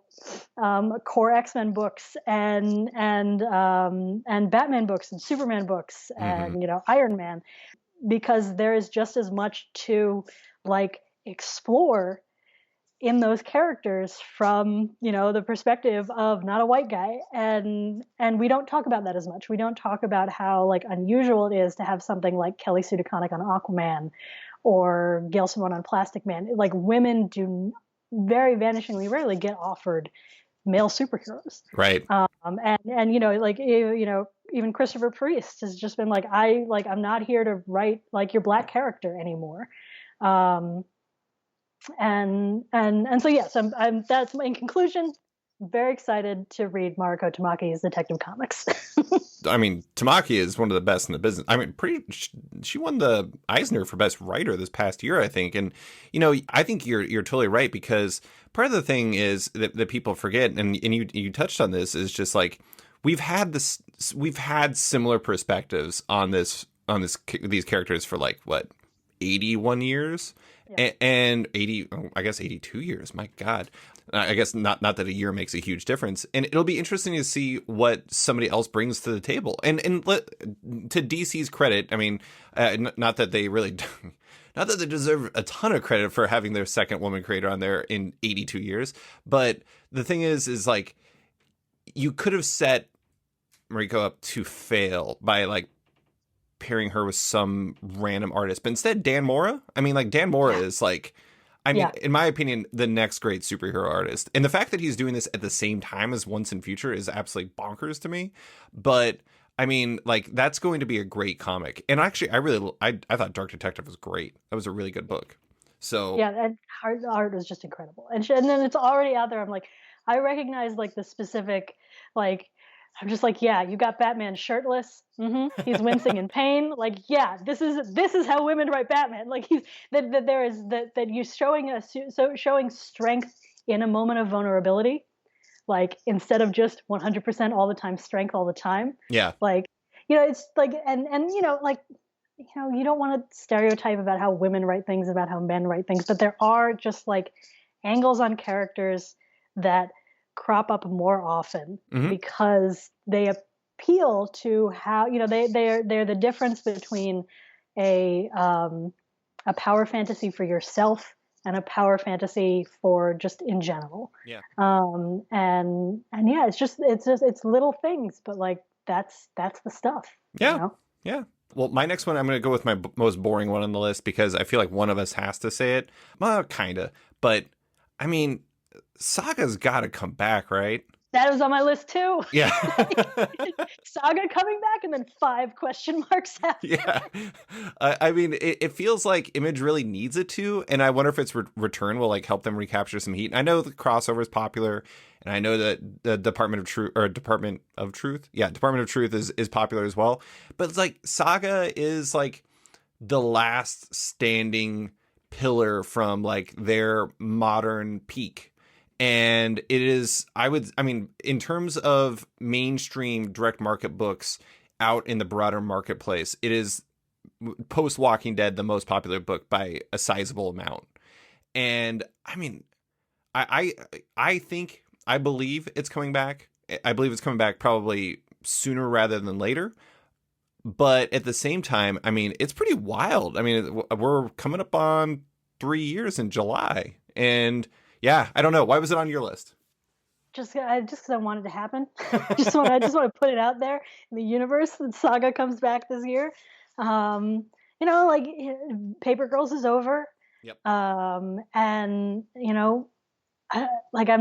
core X-Men books and Batman books and Superman books and, you know, Iron Man, because there is just as much to like explore in those characters from, you know, the perspective of not a white guy. And we don't talk about that as much. We don't talk about how like unusual it is to have something like Kelly Sue DeConnick on Aquaman or Gail Simone on Plastic Man. Like women do very vanishingly rarely get offered male superheroes. Right. And you know, like, you know, even Christopher Priest has just been like, I'm not here to write like your Black character anymore. And so yes, that's in conclusion, very excited to read Mariko Tamaki's Detective Comics. I mean, Tamaki is one of the best in the business. I mean, she won the Eisner for best writer this past year, I think. And you know, I think you're totally right, because part of the thing is that people forget, and you touched on this, is just like we've had similar perspectives on these characters for like what, 81 years. Yeah. And 82 years. My God. I guess not that a year makes a huge difference. And it'll be interesting to see what somebody else brings to the table. And to DC's credit, I mean, not that they really, not that they deserve a ton of credit for having their second woman creator on there in 82 years. But the thing is like, you could have set Mariko up to fail by like pairing her with some random artist, but instead Dan Mora. I mean, like Dan Mora is like, I mean, in my opinion, the next great superhero artist. And the fact that he's doing this at the same time as Once and Future is absolutely bonkers to me. But I mean, like that's going to be a great comic. And actually, I thought Dark Detective was great. That was a really good book. So yeah, and art was just incredible. And then it's already out there. I'm like, I recognize like the specific, like, I'm just like, yeah, you got Batman shirtless. Mm-hmm. He's wincing in pain. Like, yeah, this is how women write Batman. Like that you're showing strength in a moment of vulnerability, like instead of just 100% all the time strength all the time. Yeah. Like, you know, it's like, and you know, like, you know, you don't want to stereotype about how women write things, about how men write things, but there are just like angles on characters that crop up more often because they appeal to how, you know, they're the difference between a power fantasy for yourself and a power fantasy for just in general. Yeah. And yeah, it's little things, but like that's the stuff. Yeah. You know? Yeah. Well, my next one, I'm going to go with my most boring one on the list because I feel like one of us has to say it. Well, kind of. But, I mean, Saga's got to come back, right? That was on my list too. Yeah. Saga coming back and then 5 question marks after. Yeah. I mean, it feels like Image really needs it to, and I wonder if its return will like help them recapture some heat. And I know the crossover is popular, and I know that the Department of Truth Department of Truth is popular as well. But it's like Saga is like the last standing pillar from like their modern peak. And it is, I mean, in terms of mainstream direct market books out in the broader marketplace, it is post Walking Dead the most popular book by a sizable amount. And I mean, I think, I believe it's coming back. I believe it's coming back probably sooner rather than later. But at the same time, I mean, it's pretty wild. I mean, we're coming up on 3 years in July. And yeah, I don't know. Why was it on your list? Just because I want it to happen. I just want to put it out there in the universe that Saga comes back this year. Like Paper Girls is over. Yep. And I'm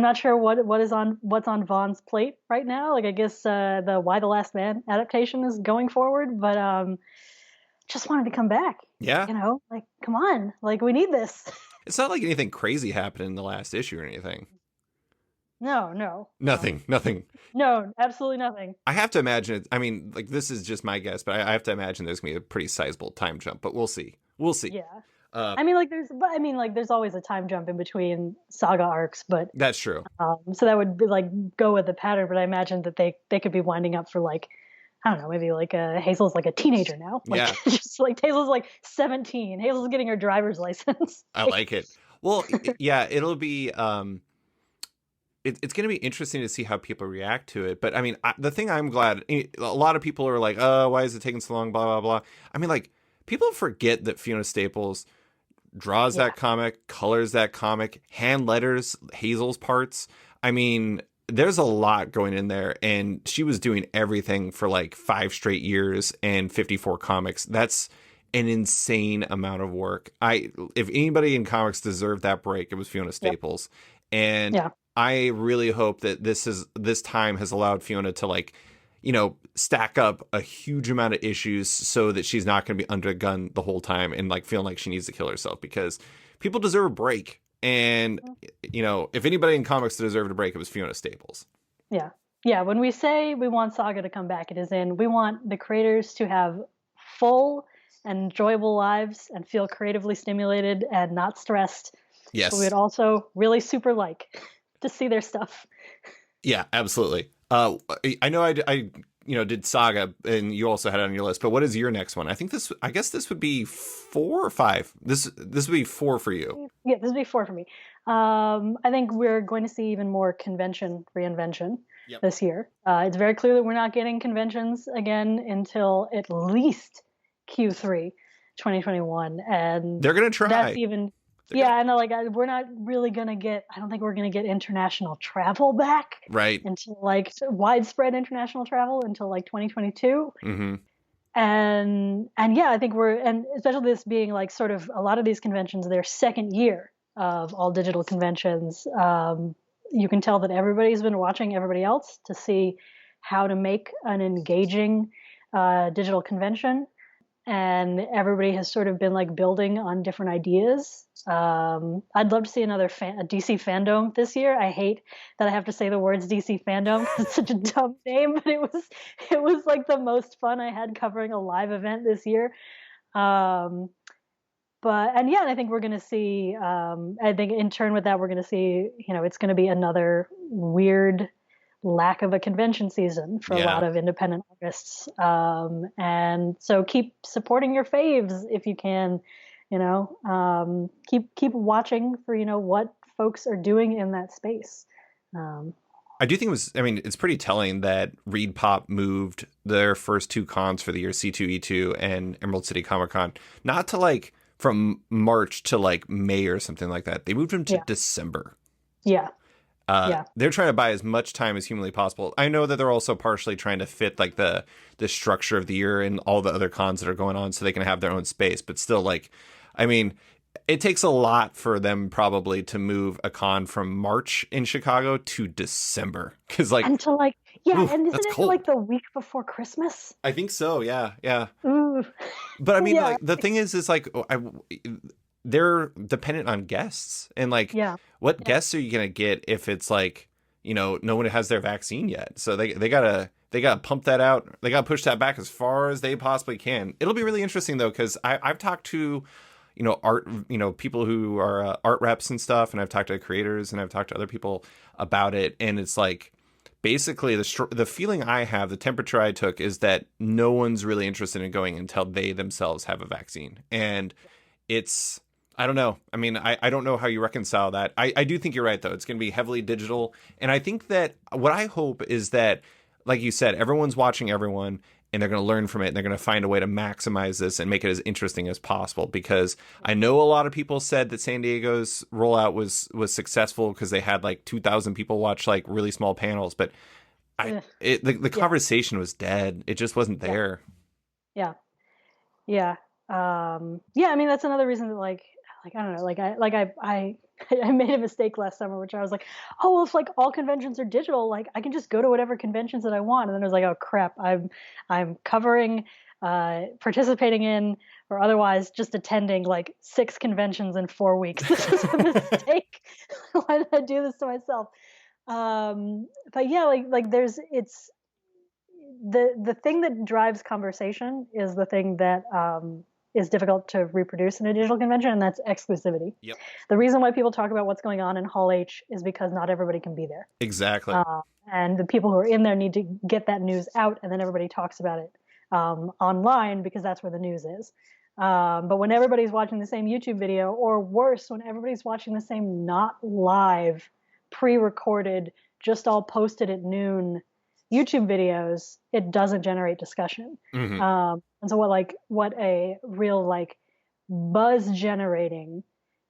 not sure what's on Vaughn's plate right now. Like I guess the Why the Last Man adaptation is going forward, but just wanted to come back. Yeah. Like come on, like we need this. It's not like anything crazy happened in the last issue or anything. No. Nothing. No, absolutely nothing. I have to imagine it. I mean, like, this is just my guess, but I have to imagine there's going to be a pretty sizable time jump, but we'll see. Yeah. There's always a time jump in between Saga arcs, but that's true. So that would be like go with the pattern, but I imagine that they could be winding up for like, I don't know, maybe like Hazel's like a teenager now. Like, yeah. Just like Hazel's like 17. Hazel's getting her driver's license. I like it. Well, yeah, it'll be, it's going to be interesting to see how people react to it. But I mean, the thing I'm glad, a lot of people are like, oh, why is it taking so long? Blah, blah, blah. I mean, like, people forget that Fiona Staples draws that comic, colors that comic, hand letters Hazel's parts. I mean, there's a lot going in there, and she was doing everything for like 5 straight years and 54 comics. That's an insane amount of work. If anybody in comics deserved that break, it was Fiona Staples. Yep. And I really hope that this time has allowed Fiona to like, stack up a huge amount of issues so that she's not going to be under a gun the whole time and like feeling like she needs to kill herself, because people deserve a break. And, if anybody in comics deserved a break, it was Fiona Staples. Yeah. Yeah. When we say we want Saga to come back, it is we want the creators to have full and enjoyable lives and feel creatively stimulated and not stressed. Yes. But we'd also really super like to see their stuff. Yeah, absolutely. I know I did Saga, and you also had it on your list, but what is your next one? I guess this would be 4 or 5. This would be 4 for you. Yeah, this would be 4 for me. I think we're going to see even more convention reinvention this year. It's very clear that we're not getting conventions again until at least Q3 2021, and they're going to try. That's even. Yeah, I know. Like, we're not really gonna get. I don't think we're gonna get international travel back, right? Until like widespread international travel until like 2022. Mm-hmm. And yeah, I think and especially this being like sort of a lot of these conventions, their second year of all digital conventions. You can tell that everybody's been watching everybody else to see how to make an engaging digital convention. And everybody has sort of been like building on different ideas. I'd love to see another a DC fandom this year. I hate that I have to say the words DC fandom. It's such a dumb name, but it was like the most fun I had covering a live event this year. I think we're going to see. I think in turn with that, we're going to see. It's going to be another weird lack of a convention season for a lot of independent artists. And so keep supporting your faves if you can, keep watching for, what folks are doing in that space. I do think it's pretty telling that Reed Pop moved their first 2 cons for the year, C2E2 and Emerald City Comic Con, not to like from March to like May or something like that. They moved them to December. Yeah. Yeah. They're trying to buy as much time as humanly possible. I know that they're also partially trying to fit like the structure of the year and all the other cons that are going on so they can have their own space. But still, like, I mean, it takes a lot for them probably to move a con from March in Chicago to December. Because like, And to like, yeah, oof, and isn't that's it cold. like the week before Christmas? I think so. Yeah. Yeah. Ooh. But I mean, Yeah. like, the thing is like, they're dependent on guests. And like, Yeah. what guests are you going to get if it's like, you know, no one has their vaccine yet? So they gotta pump that out. They gotta push that back as far as they possibly can. It'll be really interesting though, because I've talked to, you know, art, you know, people who are art reps and stuff, and I've talked to creators and I've talked to other people about it, and it's like, basically the feeling I have, the temperature I took, is that no one's really interested in going until they themselves have a vaccine. And it's, I don't know. I mean, I don't know how you reconcile that. I do think you're right, though. It's going to be heavily digital. And I think that what I hope is that, like you said, everyone's watching everyone, and they're going to learn from it, and they're going to find a way to maximize this and make it as interesting as possible. Because I know a lot of people said that San Diego's rollout was successful because they had like 2,000 people watch like really small panels. But the conversation was dead. It just wasn't there. Yeah. Yeah. Yeah. I mean, that's another reason that like I don't know, I made a mistake last summer, which I was like, oh, well, if like all conventions are digital, like I can just go to whatever conventions that I want. And then I was like, oh crap, I'm covering, participating in, or otherwise just attending like 6 conventions in 4 weeks. This is a mistake. Why did I do this to myself? But yeah, like it's the thing that drives conversation is the thing that is difficult to reproduce in a digital convention, and that's exclusivity. Yep. The reason why people talk about what's going on in Hall H is because not everybody can be there. Exactly. And the people who are in there need to get that news out, and then everybody talks about it online because that's where the news is. But when everybody's watching the same YouTube video, or worse, when everybody's watching the same not live, pre-recorded, just all posted at noon YouTube videos, it doesn't generate discussion. Mm-hmm. And so what a real like buzz generating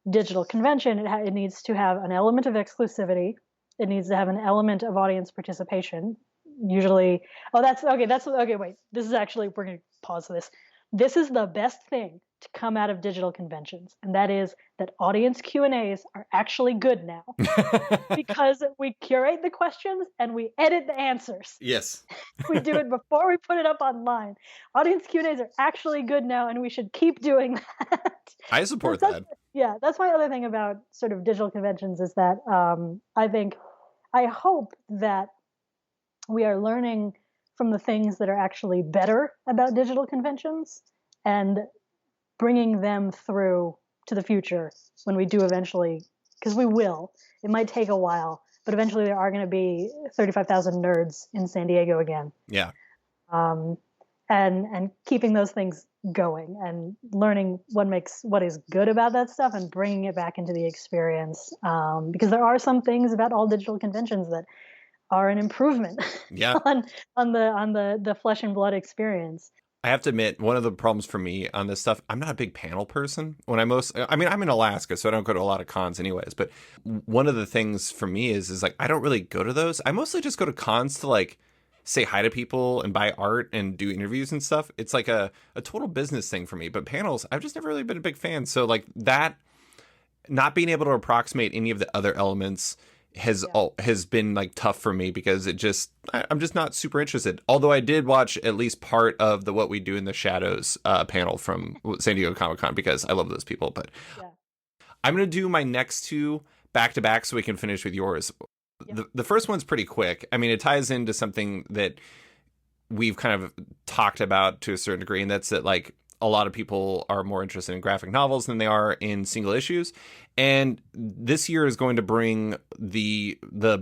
digital convention, it needs to have an element of exclusivity. It needs to have an element of audience participation. Usually, wait, this is actually, we're going to pause this. This is the best thing to come out of digital conventions, and that is that audience Q&As are actually good now because we curate the questions and we edit the answers. Yes. We do it before we put it up online. Audience Q&As are actually good now, and we should keep doing that. I support that. Yeah, that's my other thing about sort of digital conventions is that I hope that we are learning from the things that are actually better about digital conventions and bringing them through to the future when we do eventually, because we will. It might take a while, but eventually there are going to be 35,000 nerds in San Diego again. Yeah. And keeping those things going and learning what is good about that stuff and bringing it back into the experience. Because there are some things about all digital conventions that are an improvement on the flesh and blood experience. I have to admit, one of the problems for me on this stuff, I'm not a big panel person. I'm in Alaska, so I don't go to a lot of cons anyways. But one of the things for me is like, I don't really go to those. I mostly just go to cons to like say hi to people and buy art and do interviews and stuff. It's like a total business thing for me. But panels, I've just never really been a big fan. So like that, not being able to approximate any of the other elements has been like tough for me because I'm just not super interested. Although I did watch at least part of the What We Do in the Shadows panel from San Diego Comic-Con because I love those people. But I'm going to do my next 2 back to back so we can finish with yours. Yep. The first one's pretty quick. I mean, it ties into something that we've kind of talked about to a certain degree, and that's that like a lot of people are more interested in graphic novels than they are in single issues. And this year is going to bring the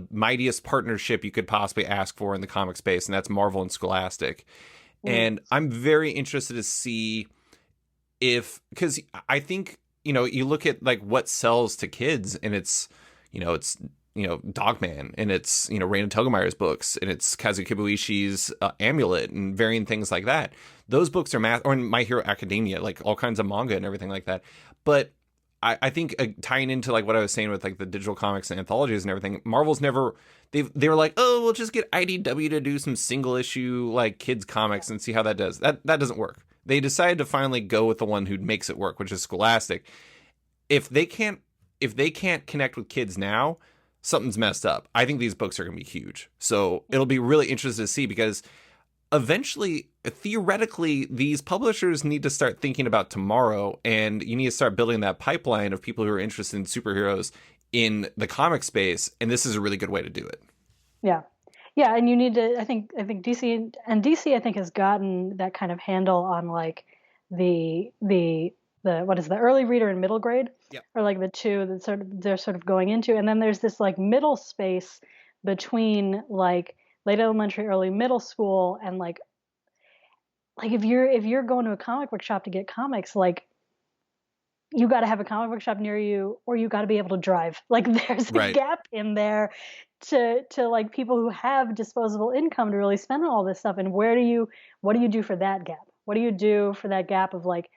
mightiest partnership you could possibly ask for in the comic space, and that's Marvel and Scholastic. And I'm very interested to see because I think, you look at like what sells to kids, and it's Dogman, and it's, Raina Telgemeier's books, and it's Kazu Kibuishi's Amulet, and varying things like that. Those books are or in My Hero Academia, like all kinds of manga and everything like that. But I think tying into like what I was saying with like the digital comics and anthologies and everything, Marvel's never they were like, oh, we'll just get IDW to do some single issue like kids comics and see how that does. That doesn't work. They decided to finally go with the one who makes it work, which is Scholastic. If they can't connect with kids now, something's messed up. I think these books are going to be huge. So it'll be really interesting to see, because eventually, theoretically, these publishers need to start thinking about tomorrow, and you need to start building that pipeline of people who are interested in superheroes in the comic space. And this is a really good way to do it. Yeah. Yeah. And you need to, I think DC, I think, has gotten that kind of handle on like what is the early reader and middle grade, Yep. or like the two that they're sort of going into. And then there's this like middle space between like late elementary, early middle school, and like if you're going to a comic book shop to get comics, like you got to have a comic book shop near you, or you got to be able to drive. Like there's a gap in there to like people who have disposable income to really spend on all this stuff. And what do you do for that gap? What do you do for that gap of like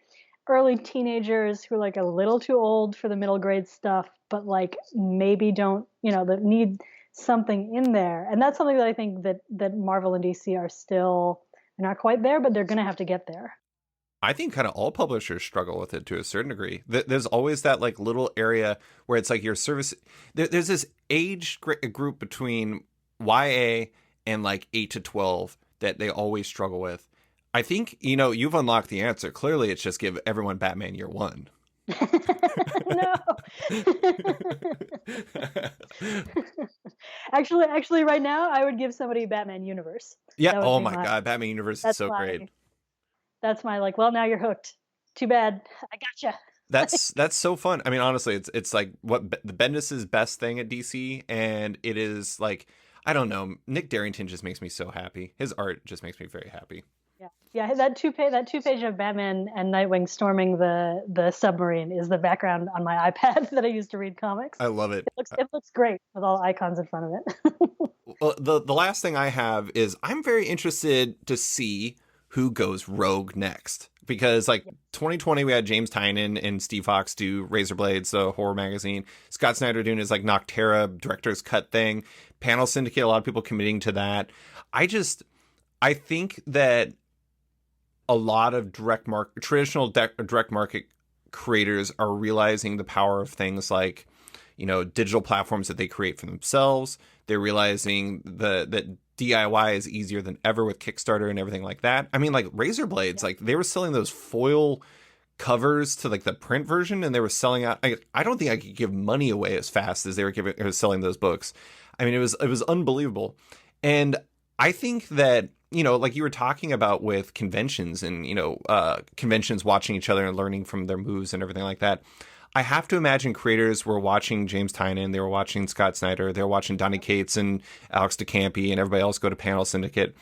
early teenagers who are like a little too old for the middle grade stuff, but like maybe don't, that need something in there? And that's something that I think that Marvel and DC are still, they're not quite there, but they're going to have to get there. I think kind of all publishers struggle with it to a certain degree. There's always that like little area where it's like your service. There's this age group between YA and like 8 to 12 that they always struggle with. I think, you've unlocked the answer. Clearly, it's just give everyone Batman Year One. No. Actually, right now, I would give somebody Batman Universe. Yeah. Oh my God, Batman Universe is so great. That's my like. Well, now you're hooked. Too bad. I gotcha. That's so fun. I mean, honestly, it's like what the Bendis's best thing at DC, and it is like, I don't know. Nick Darrington just makes me so happy. His art just makes me very happy. Yeah, that two page of Batman and Nightwing storming the submarine is the background on my iPad that I use to read comics. I love it. It looks great with all icons in front of it. Well, the last thing I have is I'm very interested to see who goes rogue next, because like 2020 we had James Tynion and Steve Fox do Razor Blades, the horror magazine. Scott Snyder doing his like Nocterra director's cut thing. Panel Syndicate, a lot of people committing to that. I think that a lot of traditional direct market creators are realizing the power of things like, digital platforms that they create for themselves. They're realizing that DIY is easier than ever with Kickstarter and everything like that. I mean, like Razor Blades, like they were selling those foil covers to like the print version, and they were selling out. I don't think I could give money away as fast as they were selling those books. I mean, it was unbelievable. And I think that, like you were talking about with conventions and, conventions watching each other and learning from their moves and everything like that. I have to imagine creators were watching James Tynion, they were watching Scott Snyder, they were watching Donny Cates and Alex DeCampi and everybody else go to Panel Syndicate.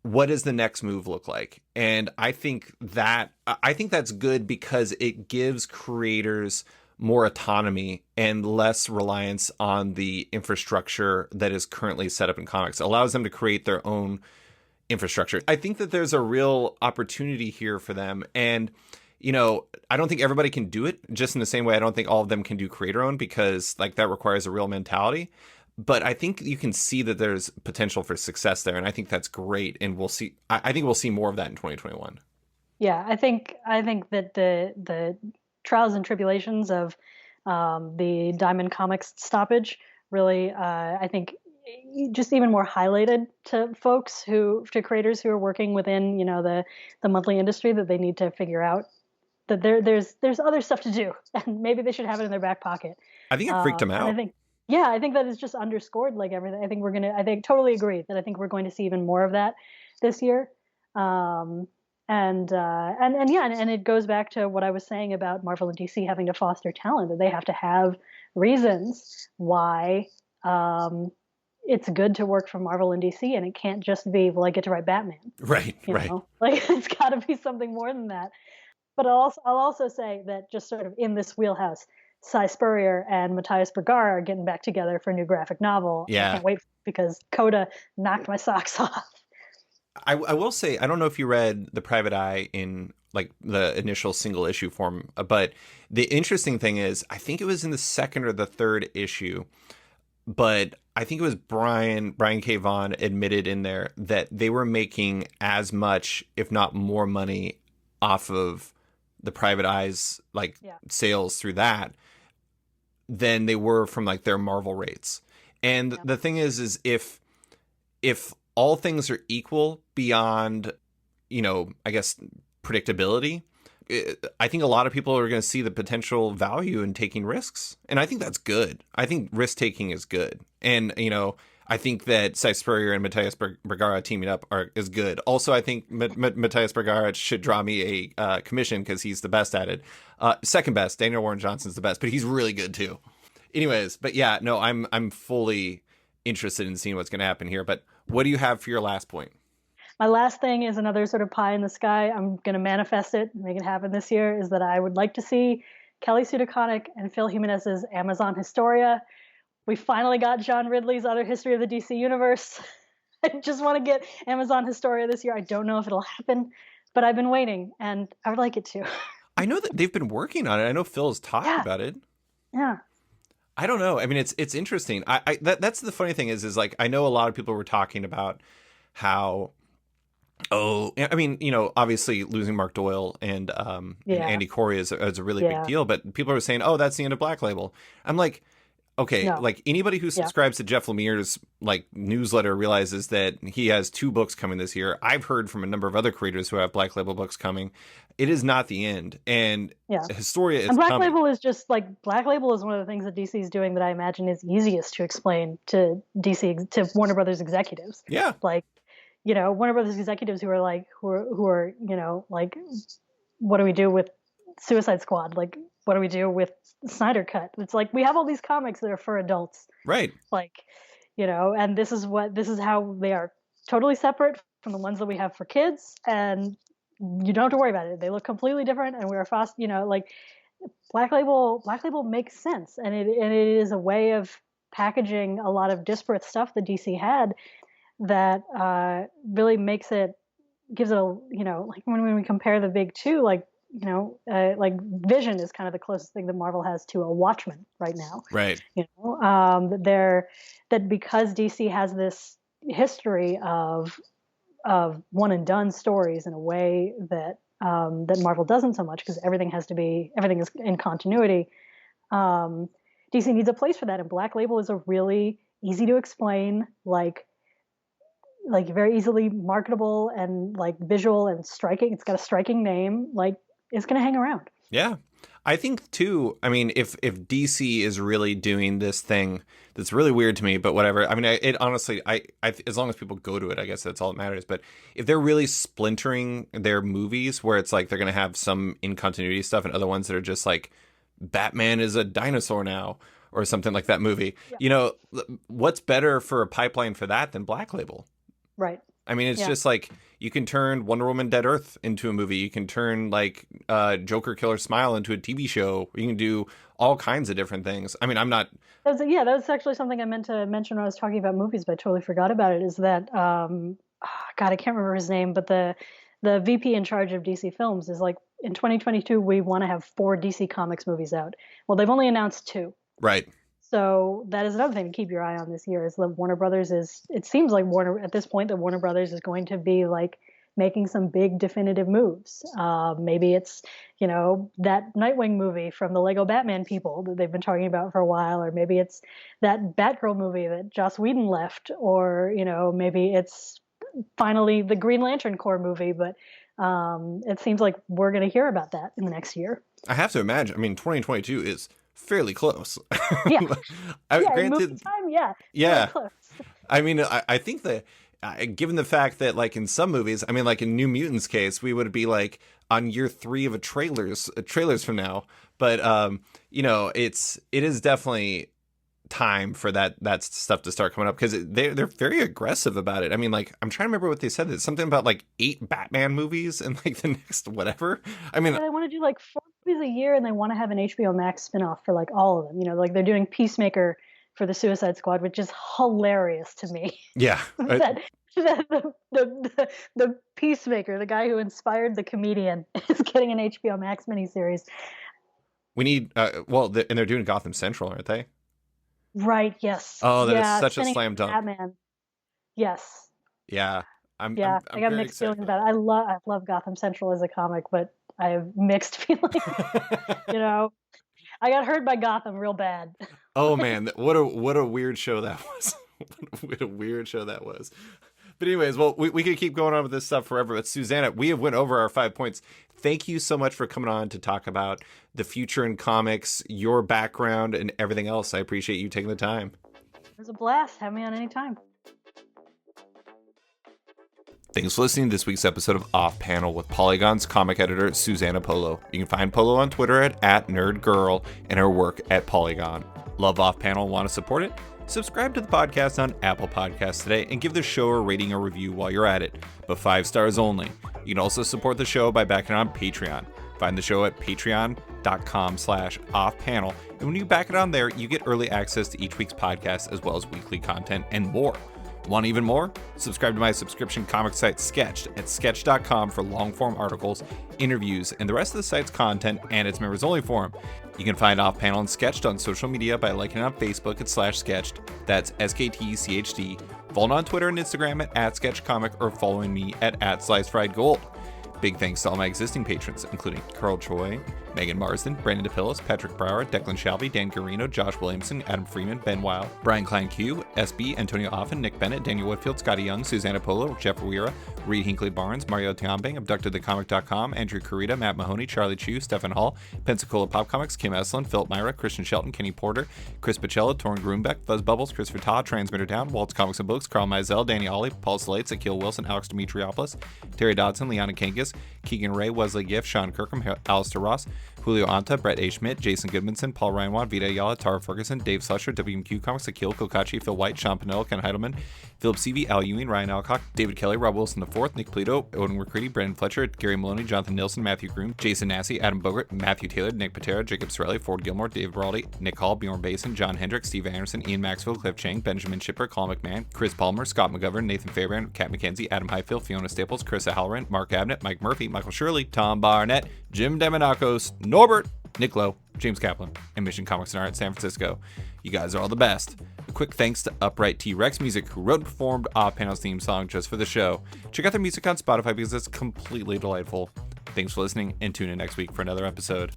What does the next move look like? And I think that's good, because it gives creators more autonomy and less reliance on the infrastructure that is currently set up in comics. It allows them to create their own infrastructure. I think that there's a real opportunity here for them. And, I don't think everybody can do it, just in the same way I don't think all of them can do creator-owned, because like that requires a real mentality. But I think you can see that there's potential for success there. And I think that's great. And we'll see. I think we'll see more of that in 2021. Yeah, I think that the trials and tribulations of the Diamond Comics stoppage really, I think, just even more highlighted to creators who are working within, the monthly industry, that they need to figure out that there's other stuff to do, and maybe they should have it in their back pocket. I think it freaked them out. I think that is just underscored like everything. I totally agree that I think we're going to see even more of that this year. And it goes back to what I was saying about Marvel and DC having to foster talent, that they have to have reasons why it's good to work for Marvel and DC, and it can't just be, well, I get to write Batman. Right. Like it's got to be something more than that. But I'll also say that just sort of in this wheelhouse, Cy Spurrier and Matthias Bergar are getting back together for a new graphic novel. Yeah. I can't wait, because Coda knocked my socks off. I will say, I don't know if you read The Private Eye in like the initial single issue form. But the interesting thing is, I think it was in the second or the third issue, but I think it was Brian K. Vaughan admitted in there that they were making as much, if not more money off of the Private Eyes like sales through that than they were from like their Marvel rates. And the thing is if all things are equal beyond, I guess predictability, I think a lot of people are going to see the potential value in taking risks. And I think that's good. I think risk taking is good. And, I think that Cy Spurrier and Matthias Bergara teaming up is good. Also, I think Matthias Bergara should draw me a commission because he's the best at it. Second best, Daniel Warren Johnson's the best, but he's really good too. Anyways, but yeah, no, I'm fully interested in seeing what's going to happen here. But what do you have for your last point? My last thing is another sort of pie in the sky. I'm going to manifest it, make it happen this year, is that I would like to see Kelly Sue DeConnick and Phil Jimenez's Amazon Historia. We finally got John Ridley's Other History of the DC Universe. I just want to get Amazon Historia this year. I don't know if it'll happen, but I've been waiting, and I would like it to. I know that they've been working on it. I know Phil's talked about it. Yeah. I don't know. I mean, it's interesting. That's the funny thing is like, I know a lot of people were talking about how, obviously losing Mark Doyle and Andy Corey is a really big deal, but people are saying, oh, that's the end of Black Label. I'm like, okay, like anybody who subscribes to Jeff Lemire's like newsletter realizes that he has 2 books coming this year. I've heard from a number of other creators who have Black Label books coming. It is not the end, and Historia is. And Black coming. Label is just like Black Label is one of the things that DC is doing that I imagine is easiest to explain to Warner Brothers executives. Yeah, like Warner Brothers executives who are like who are like, what do we do with Suicide Squad? Like, what do we do with Snyder Cut? It's like we have all these comics that are for adults, right? Like, and this is how they are totally separate from the ones that we have for kids, and you don't have to worry about it. They look completely different, and we're fast. Like Black Label makes sense, and it is a way of packaging a lot of disparate stuff that DC had that really gives it a like when we compare the big two, like like Vision is kind of the closest thing that Marvel has to a Watchmen right now. Right. That because DC has this history of one and done stories in a way that that Marvel doesn't so much, because everything is in continuity. DC needs a place for that, and Black Label is a really easy to explain, like very easily marketable and like visual and striking. It's got a striking name. Like, it's going to hang around. Yeah. I think too, I mean, if DC is really doing this thing that's really weird to me, but whatever. I mean, it honestly, I as long as people go to it, I guess that's all that matters. But if they're really splintering their movies where it's like they're going to have some in continuity stuff and other ones that are just like Batman is a dinosaur now or something like that movie, what's better for a pipeline for that than Black Label? Right. I mean, it's just like you can turn Wonder Woman Dead Earth into a movie. You can turn like Joker Killer Smile into a TV show. You can do all kinds of different things. I mean, I'm not. That was actually something I meant to mention when I was talking about movies, but I totally forgot about it. Is that God, I can't remember his name, but the VP in charge of DC Films is like, in 2022 we want to have 4 DC Comics movies out. Well, they've only announced 2. Right. So that is another thing to keep your eye on this year, is that Warner Brothers it seems like at this point that Warner Brothers is going to be like making some big definitive moves. Maybe it's, that Nightwing movie from the Lego Batman people that they've been talking about for a while, or maybe it's that Batgirl movie that Joss Whedon left, or, maybe it's finally the Green Lantern Corps movie, but it seems like we're going to hear about that in the next year. I have to imagine, 2022 is fairly close. Yeah. Granted, movie time, yeah. Close. I mean, I think that given the fact that like in some movies, I mean, like in New Mutants case, we would be like on year 3 of trailers from now. But it is definitely time for that stuff to start coming up, because they're very aggressive about it. I mean, like, I'm trying to remember what they said. It's something about like 8 Batman movies in like the next whatever. I mean, they want to do like 4 movies a year, and they want to have an HBO Max spinoff for like all of them. Like they're doing Peacemaker for the Suicide Squad, which is hilarious to me. Yeah. that The Peacemaker, the guy who inspired the comedian, is getting an HBO Max miniseries. We need, and they're doing Gotham Central, aren't they? Right. Yes. Oh, that is Yeah. such a slam dunk. Batman. Yes. Yeah. I'm I got very mixed feelings excited. about it. I love Gotham Central as a comic, but I have mixed feelings. You know, I got hurt by Gotham real bad. Oh man, what a weird show that was. What a weird show that was. But anyways, well, we could keep going on with this stuff forever. But Susana, we have went over our 5 points. Thank you so much for coming on to talk about the future in comics, your background, and everything else. I appreciate you taking the time. It was a blast. Have me on any time. Thanks for listening to this week's episode of Off Panel with Polygon's comic editor, Susana Polo. You can find Polo on Twitter at @nerdgirl and her work at Polygon. Love Off Panel and want to support it? Subscribe to the podcast on Apple Podcasts today and give the show a rating or review while you're at it, but 5 stars only. You can also support the show by backing on Patreon. Find the show at patreon.com/offpanel, and when you back it on there, you get early access to each week's podcast as well as weekly content and more. Want even more? Subscribe to my subscription comic site Sketched at sketch.com for long-form articles, interviews, and the rest of the site's content and its members-only forum. You can find Off Panel and Sketched on social media by liking it on Facebook at /Sketched. That's SKTCHD. Follow on Twitter and Instagram at @SketchComic or following me at @SliceFriedGold. Big thanks to all my existing patrons, including Carl Choi, Megan Marsden, Brandon DePillis, Patrick Brower, Declan Shalvey, Dan Garino, Josh Williamson, Adam Freeman, Ben Weil, Brian Klein Q, SB, Antonio Offen, Nick Bennett, Daniel Whitfield, Scotty Young, Susana Polo, Jeff Weira, Reed Hinkley Barnes, Mario Tiambang, AbductedTheComic.com, Andrew Carita, Matt Mahoney, Charlie Chu, Stefan Hall, Pensacola Pop Comics, Kim Eslin, Philip Myra, Christian Shelton, Kenny Porter, Chris Pacello, Torrin Grunbeck, Fuzz Bubbles, Christopher Todd, Transmitter Down, Walt's Comics and Books, Carl Mizell, Danny Ollie, Paul Slates, Akil Wilson, Alex Dimitriopoulos, Terry Dodson, Liana Kangas, Keegan Ray, Wesley Giff, Sean Kirkham, Alistair Ross, Julio Anta, Brett A. Schmidt, Jason Goodmanson, Paul Reinwand, Vita Ayala, Tara Ferguson, Dave Slusher, WMQ Comics, Akil Kokachi, Phil White, Sean Pinello, Ken Heidelman, Philip Seavey, Al Ewing, Ryan Alcock, David Kelly, Rob Wilson IV, Nick Polito, Odin McCready, Brandon Fletcher, Gary Maloney, Jonathan Nilsson, Matthew Groom, Jason Massey, Adam Bogart, Matthew Taylor, Nick Patera, Jacob Sorelli, Ford Gilmore, David Baraldi, Nick Hall, Bjorn Basin, John Hendricks, Steve Anderson, Ian Maxwell, Cliff Chang, Benjamin Shipper, Colin McMahon, Chris Palmer, Scott McGovern, Nathan Fairbairn, Kat McKenzie, Adam Highfield, Fiona Staples, Chris Halloran, Mark Abnett, Mike Murphy, Michael Shirley, Tom Barnett, Jim Demonakos, Norbert, Nick Lowe, James Kaplan, and Mission Comics and Art San Francisco. You guys are all the best. A quick thanks to Upright T-Rex Music, who wrote and performed Off Panel's theme song just for the show. Check out their music on Spotify because it's completely delightful. Thanks for listening, and tune in next week for another episode.